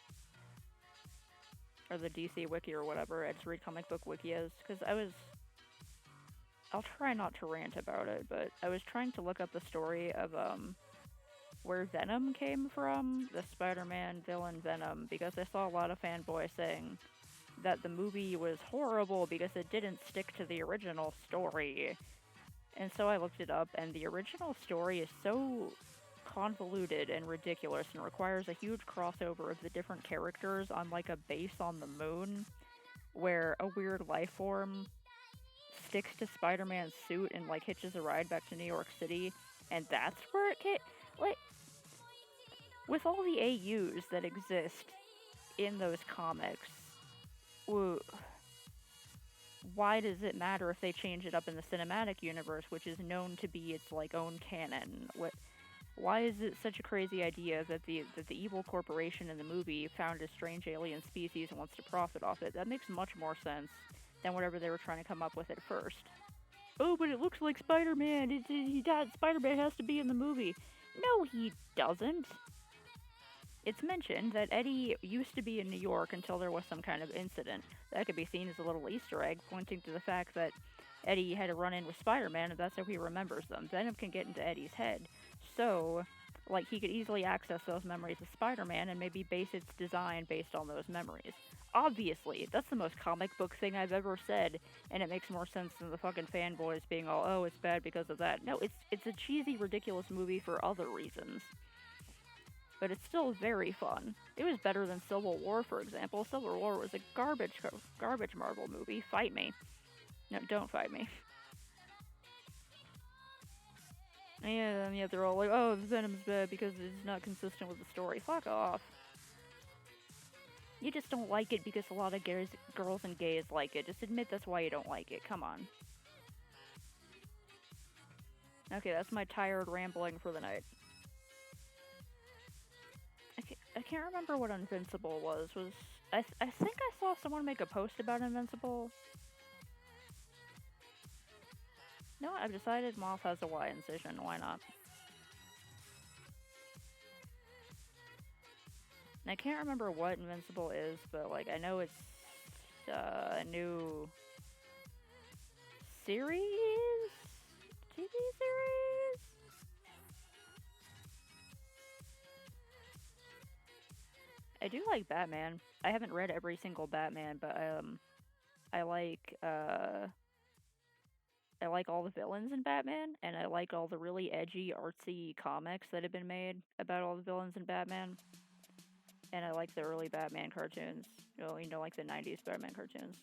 S1: or the DC wiki or whatever. I just read comic book wikis because I'll try not to rant about it, but I was trying to look up the story of where Venom came from, the Spider-Man villain Venom, because I saw a lot of fanboys saying that the movie was horrible because it didn't stick to the original story. And so I looked it up, and the original story is so convoluted and ridiculous and requires a huge crossover of the different characters on like a base on the moon where a weird life form sticks to Spider-Man's suit and like hitches a ride back to New York City, and that's where it came. Like, with all the AUs that exist in those comics, why does it matter if they change it up in the cinematic universe, which is known to be its like own canon? Why is it such a crazy idea that the evil corporation in the movie found a strange alien species and wants to profit off it? That makes much more sense than whatever they were trying to come up with at first. Oh, but it looks like Spider-Man. Spider-Man has to be in the movie. No, he doesn't. It's mentioned that Eddie used to be in New York until there was some kind of incident. That could be seen as a little Easter egg pointing to the fact that Eddie had a run in with Spider-Man, and that's how he remembers them. Venom can get into Eddie's head. So, like, he could easily access those memories of Spider-Man and maybe base its design based on those memories. Obviously, that's the most comic book thing I've ever said, and it makes more sense than the fucking fanboys being all, oh, it's bad because of that. No, it's a cheesy, ridiculous movie for other reasons. But it's still very fun. It was better than Civil War, for example. Civil War was a garbage Marvel movie. Fight me. No, don't fight me. And yet they're all like, oh, Venom's bad because it's not consistent with the story. Fuck off. You just don't like it because a lot of girls and gays like it. Just admit that's why you don't like it. Come on. Okay, that's my tired rambling for the night. I can't remember what Invincible was. I think I saw someone make a post about Invincible. No, I've decided Moth has a Y incision. Why not? And I can't remember what Invincible is, but like I know it's a new series, TV series. I do like Batman. I haven't read every single Batman, but I like I like all the villains in Batman, and I like all the really edgy, artsy comics that have been made about all the villains in Batman. And I like the early Batman cartoons. You know, like the 90s Batman cartoons.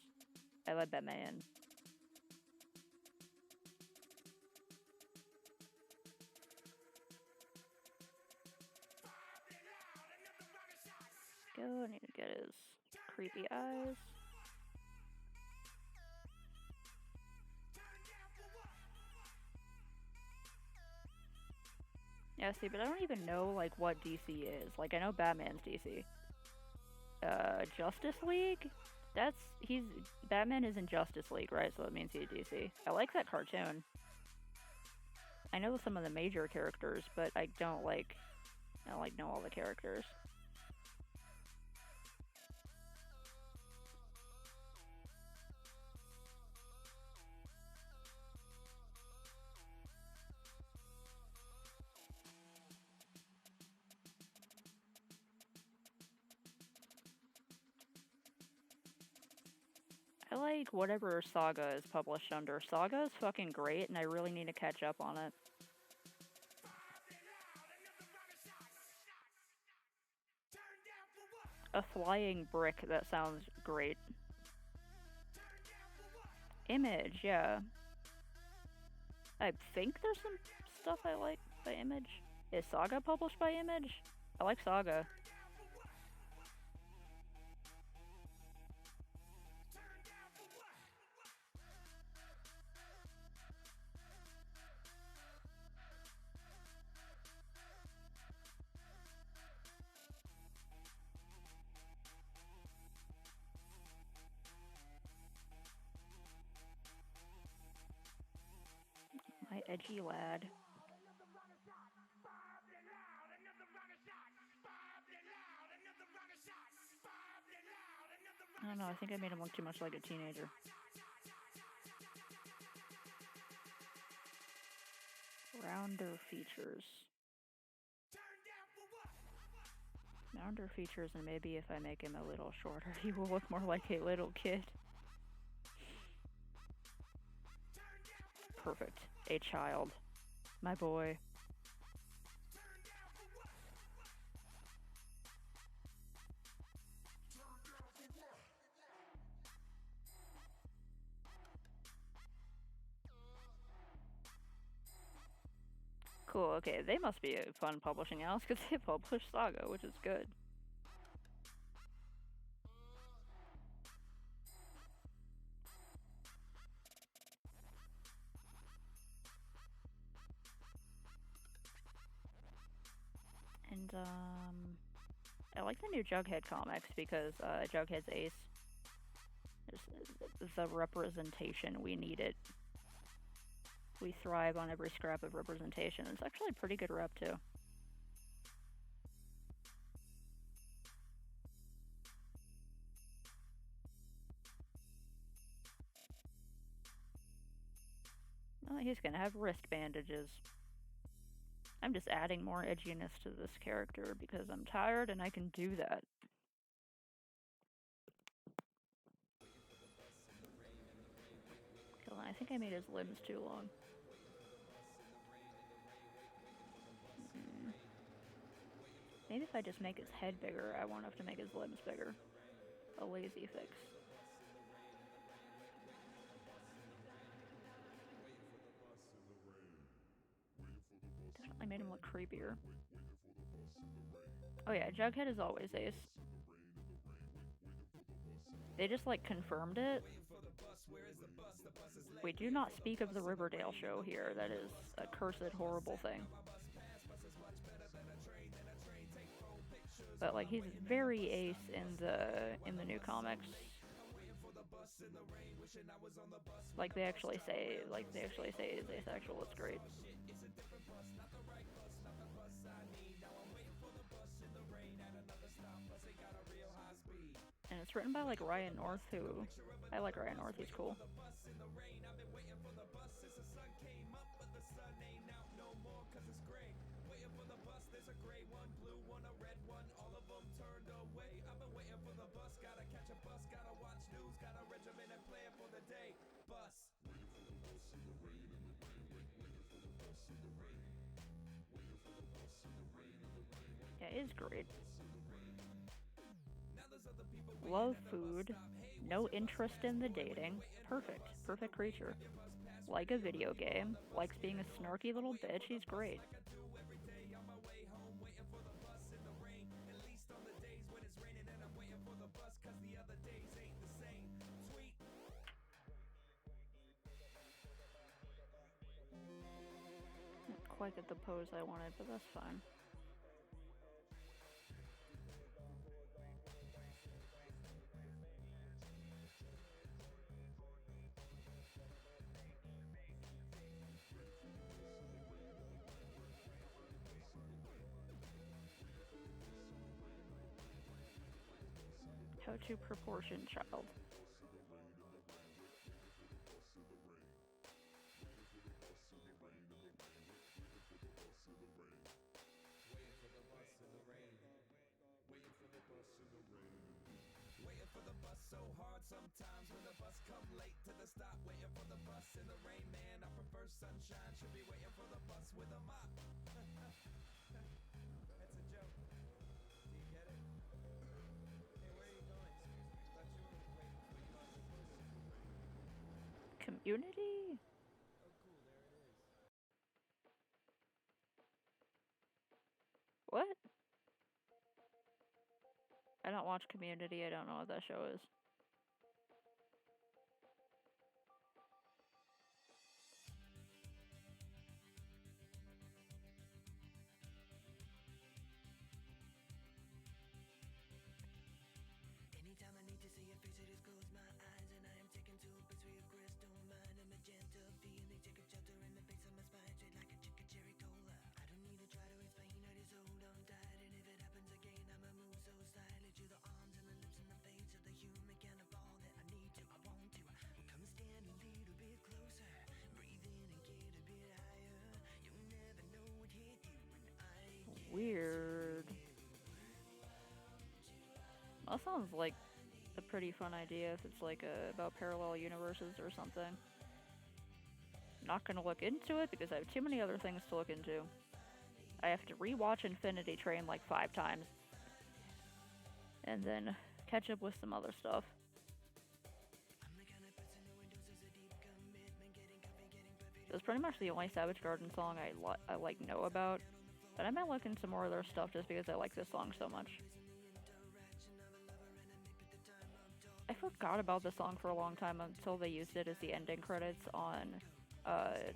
S1: I like Batman. Go, I need to get his creepy eyes. Yeah, see, but I don't even know, like, what DC is. Like, I know Batman's DC. Justice League? Batman is in Justice League, right? So that means he's DC. I like that cartoon. I know some of the major characters, but I don't know all the characters. I like whatever Saga is published under. Saga is fucking great, and I really need to catch up on it. A flying brick, that sounds great. Image, yeah. I think there's some stuff I like by Image. Is Saga published by Image? I like Saga. My edgy lad. I don't know, I think I made him look too much like a teenager. Rounder features. Rounder features, and maybe if I make him a little shorter, he will look more like a little kid. Perfect. A child. My boy. Cool, okay, they must be a fun publishing house because they publish Saga, which is good. And, I like the new Jughead comics because, Jughead's ace. There's the representation, we need it. We thrive on every scrap of representation. It's actually a pretty good rep, too. Oh, he's gonna have wrist bandages. I'm just adding more edginess to this character because I'm tired and I can do that. Hold on, I think I made his limbs too long. Maybe if I just make his head bigger, I won't have to make his limbs bigger. A lazy fix. Definitely made him look creepier. Oh yeah, Jughead is always ace. They just like confirmed it. We do not speak of the Riverdale show here. That is a cursed, horrible thing. But like he's very ace in the new comics. Like they actually say he's asexual. It's great. And it's written by like Ryan North, who I like Ryan North. He's cool. Yeah, it is great. Love food. No interest in the dating. Perfect. Perfect creature. Like a video game. Likes being a snarky little bitch. He's great. Not quite get the pose I wanted, but that's fine. How to proportion child. Community? What? I don't watch Community. I don't know what that show is. Weird. That sounds like a pretty fun idea if it's like about parallel universes or something. Not gonna look into it because I have too many other things to look into. I have to rewatch Infinity Train like 5 times. And then catch up with some other stuff. That's pretty much the only Savage Garden song I like know about. But I might look into more of their stuff just because I like this song so much. I forgot about this song for a long time until they used it as the ending credits on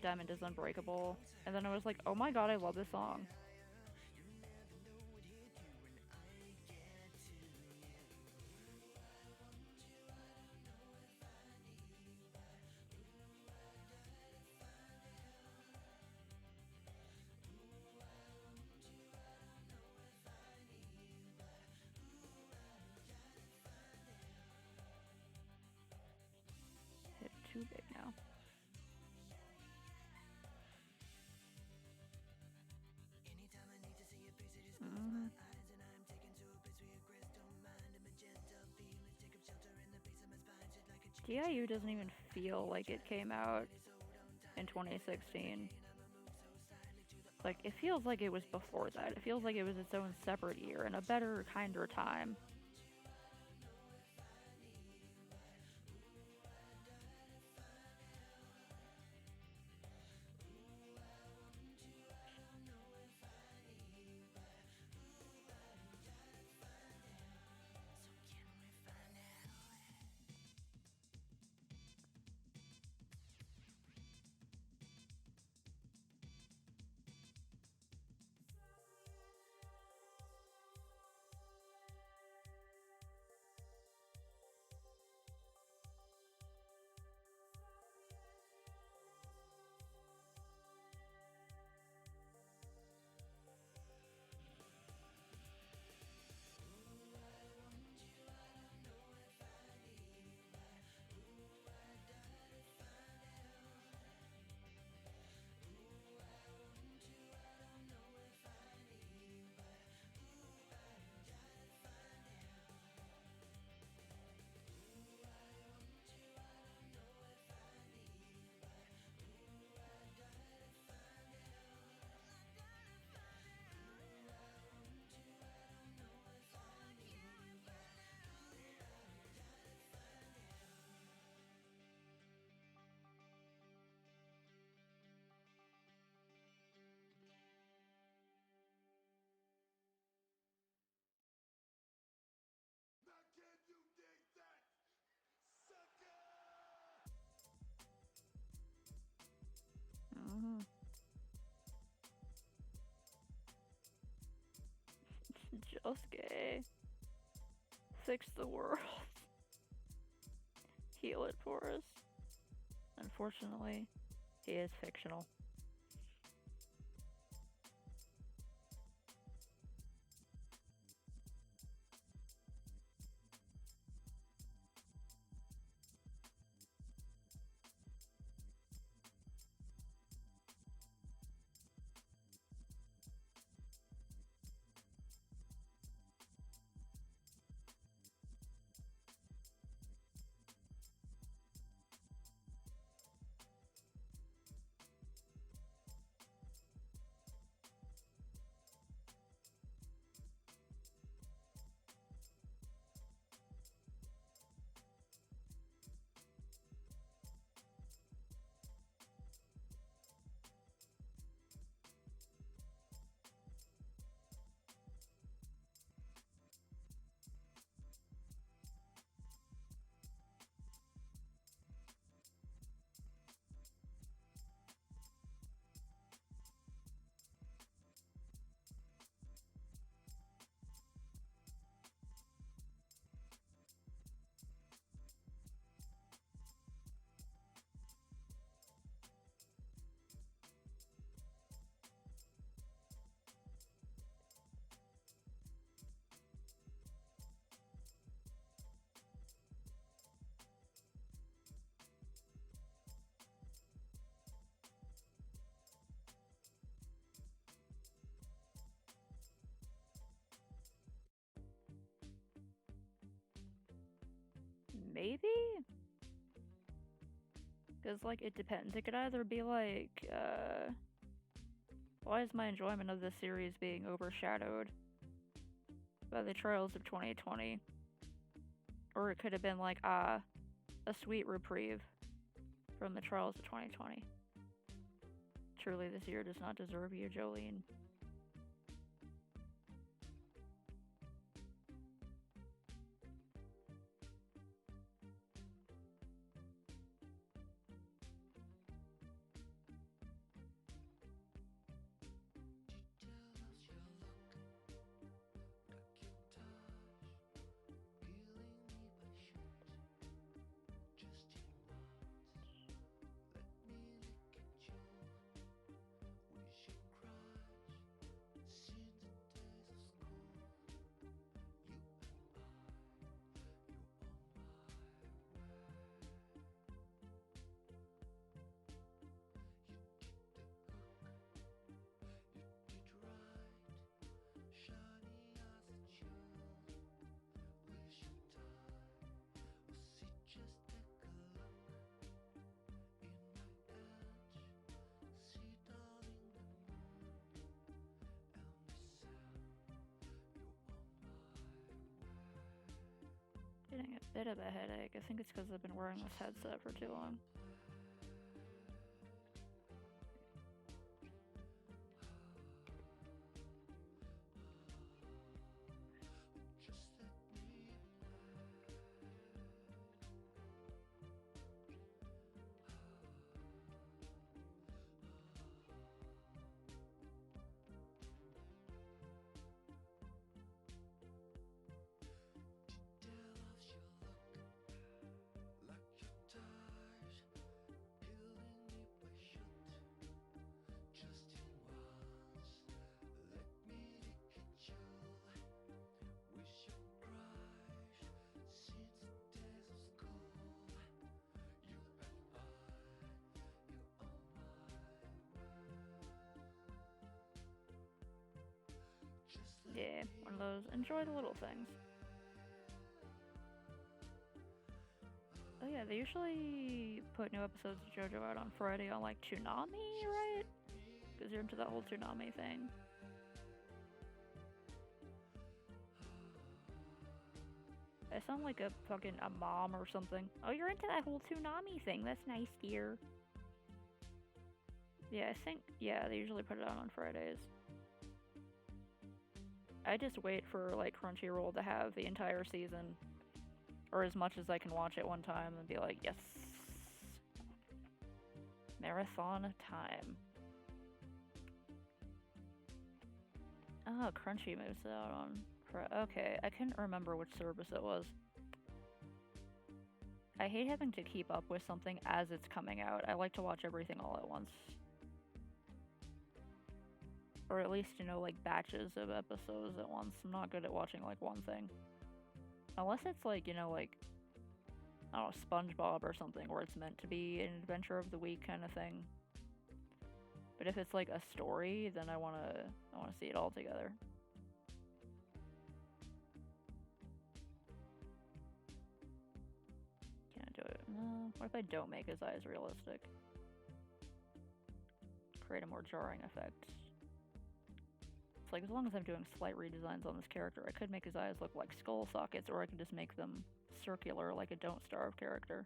S1: Diamond is Unbreakable. And then I was like, oh my god, I love this song. It's too big now. DIU doesn't even feel like it came out in 2016. Like, it feels like it was before that. It feels like it was its own separate year and a better, kinder time. Josuke, fix the world. Heal it for us. Unfortunately, he is fictional. Maybe? Because, like, it depends. It could either be like, why is my enjoyment of this series being overshadowed by the trials of 2020? Or it could have been like, a sweet reprieve from the trials of 2020. Truly, this year does not deserve you, Jolene. Getting a bit of a headache. I think it's because I've been wearing this headset for too long. Yeah, one of those enjoy the little things. Oh yeah, they usually put new episodes of JoJo out on Friday on like Toonami, right? Because you're into that whole Toonami thing. I sound like a mom or something. Oh, you're into that whole Toonami thing. That's nice, dear. Yeah, I think, yeah, they usually put it out on Fridays. I just wait for, like, Crunchyroll to have the entire season, or as much as I can watch at one time, and be like, yes. Marathon time. Oh, Crunchy moves out on Okay, I couldn't remember which service it was. I hate having to keep up with something as it's coming out. I like to watch everything all at once. Or at least, you know, like batches of episodes at once. I'm not good at watching like one thing. Unless it's like, you know, like, I don't know, SpongeBob or something where it's meant to be an adventure of the week kind of thing. But if it's like a story, then I wanna see it all together. Can't do it. No. What if I don't make his eyes realistic? Create a more jarring effect. It's like as long as I'm doing slight redesigns on this character, I could make his eyes look like skull sockets, or I could just make them circular like a Don't Starve character.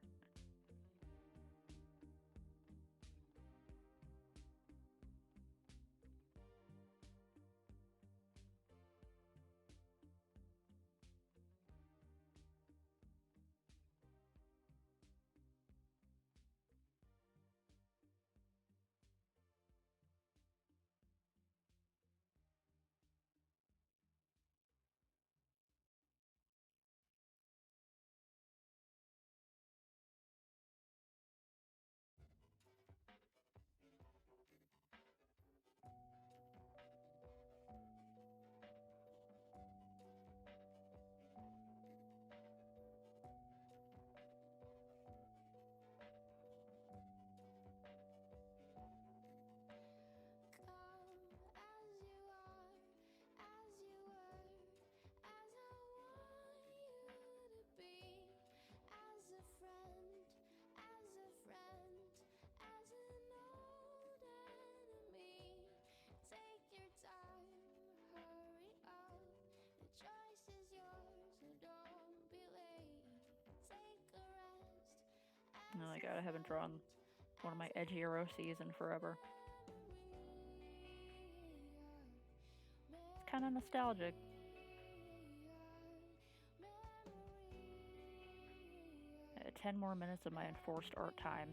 S1: Oh my god, I haven't drawn one of my edgier OCs in forever. It's kind of nostalgic. 10 more minutes of my enforced art time.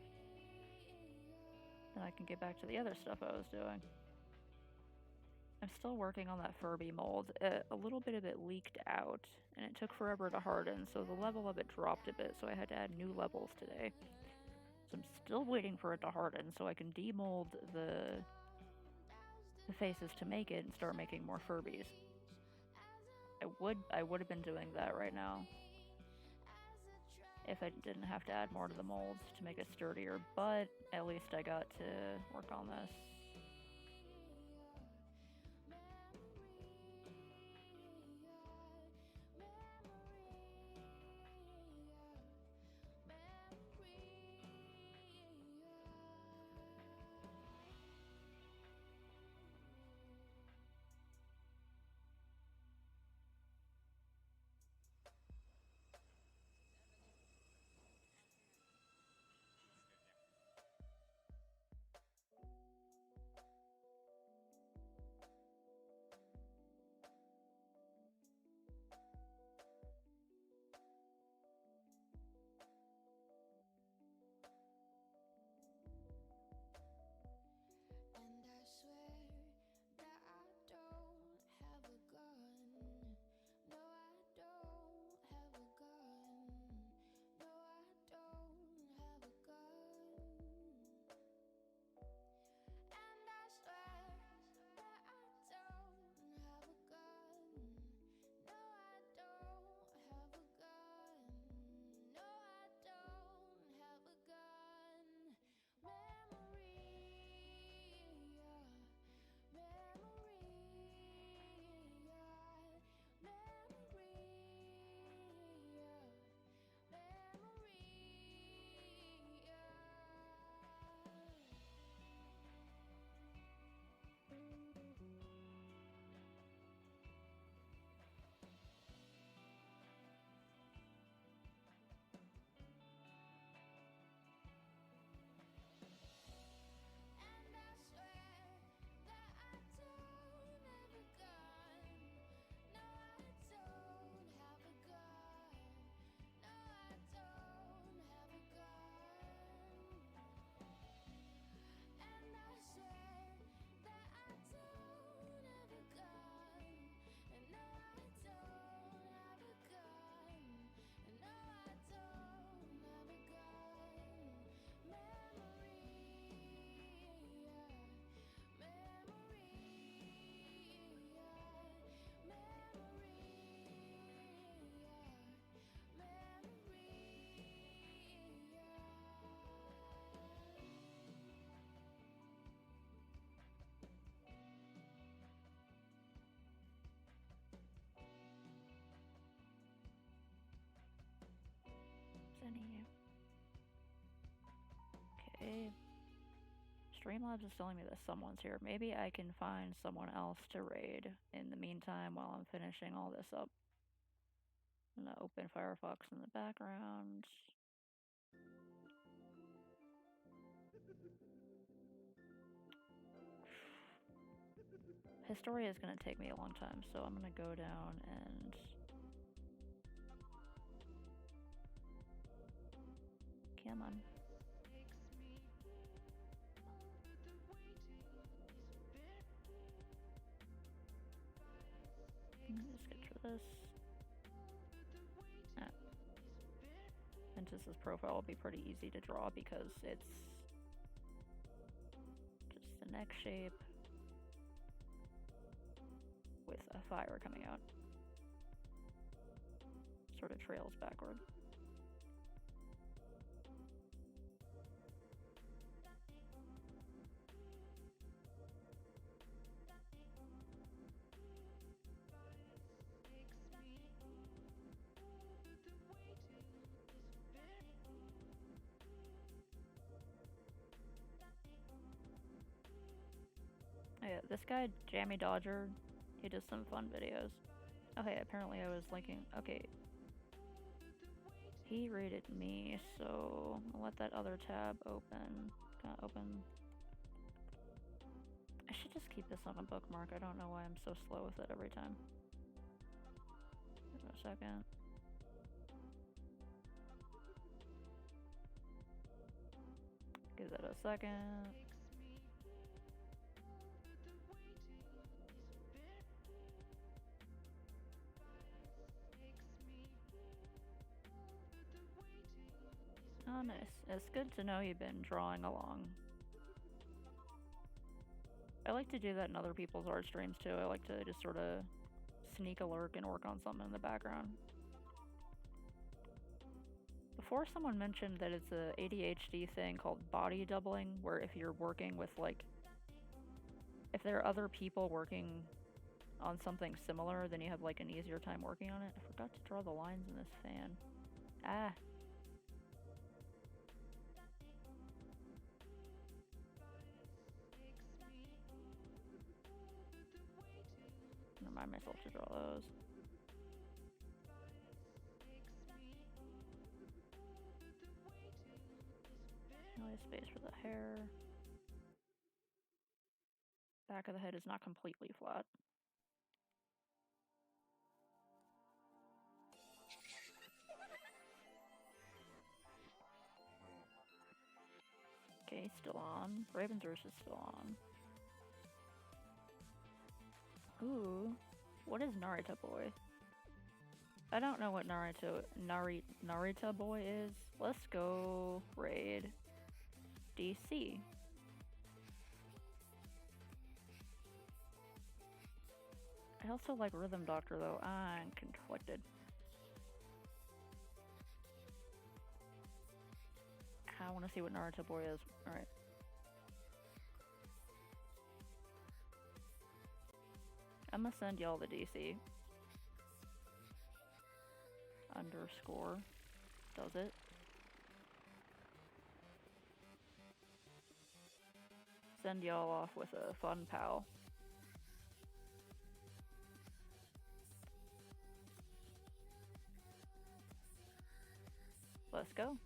S1: Then I can get back to the other stuff I was doing. I'm still working on that Furby mold. A little bit of it leaked out, and it took forever to harden, so the level of it dropped a bit, so I had to add new levels today. So I'm still waiting for it to harden so I can demold the faces to make it and start making more Furbies. I would have been doing that right now if I didn't have to add more to the molds to make it sturdier, but at least I got to work on this. Okay. Streamlabs is telling me that someone's here. Maybe I can find someone else to raid in the meantime while I'm finishing all this up. I'm gonna open Firefox in the background. Historia is gonna take me a long time, so I'm gonna go down and come on. Just get through this. Ventus's profile will be pretty easy to draw because it's just the neck shape with a fire coming out. Sort of trails backward. Oh yeah, this guy, Jammy Dodger, he does some fun videos. Okay, apparently I was linking. Okay. He rated me, so I'll let that other tab open. Open. I should just keep this on a bookmark. I don't know why I'm so slow with it every time. Give it a second. Give that a second. Oh, nice. It's good to know you've been drawing along. I like to do that in other people's art streams too. I like to just sort of sneak a lurk and work on something in the background. Before, someone mentioned that it's a ADHD thing called body doubling, where if you're working with, like, if there are other people working on something similar, then you have, like, an easier time working on it. I forgot to draw the lines in this fan. Ah. Remind myself to draw those. No space for the hair. Back of the head is not completely flat. Okay, still on. Raven's Roost is still on. Ooh, what is Narita Boy? I don't know what Narita Boy is. Let's go raid DC. I also like Rhythm Doctor though. I'm conflicted. I want to see what Naruto Boy is. Alright. I'm gonna send y'all the DC. Underscore. Does it? Send y'all off with a fun pal. Let's go.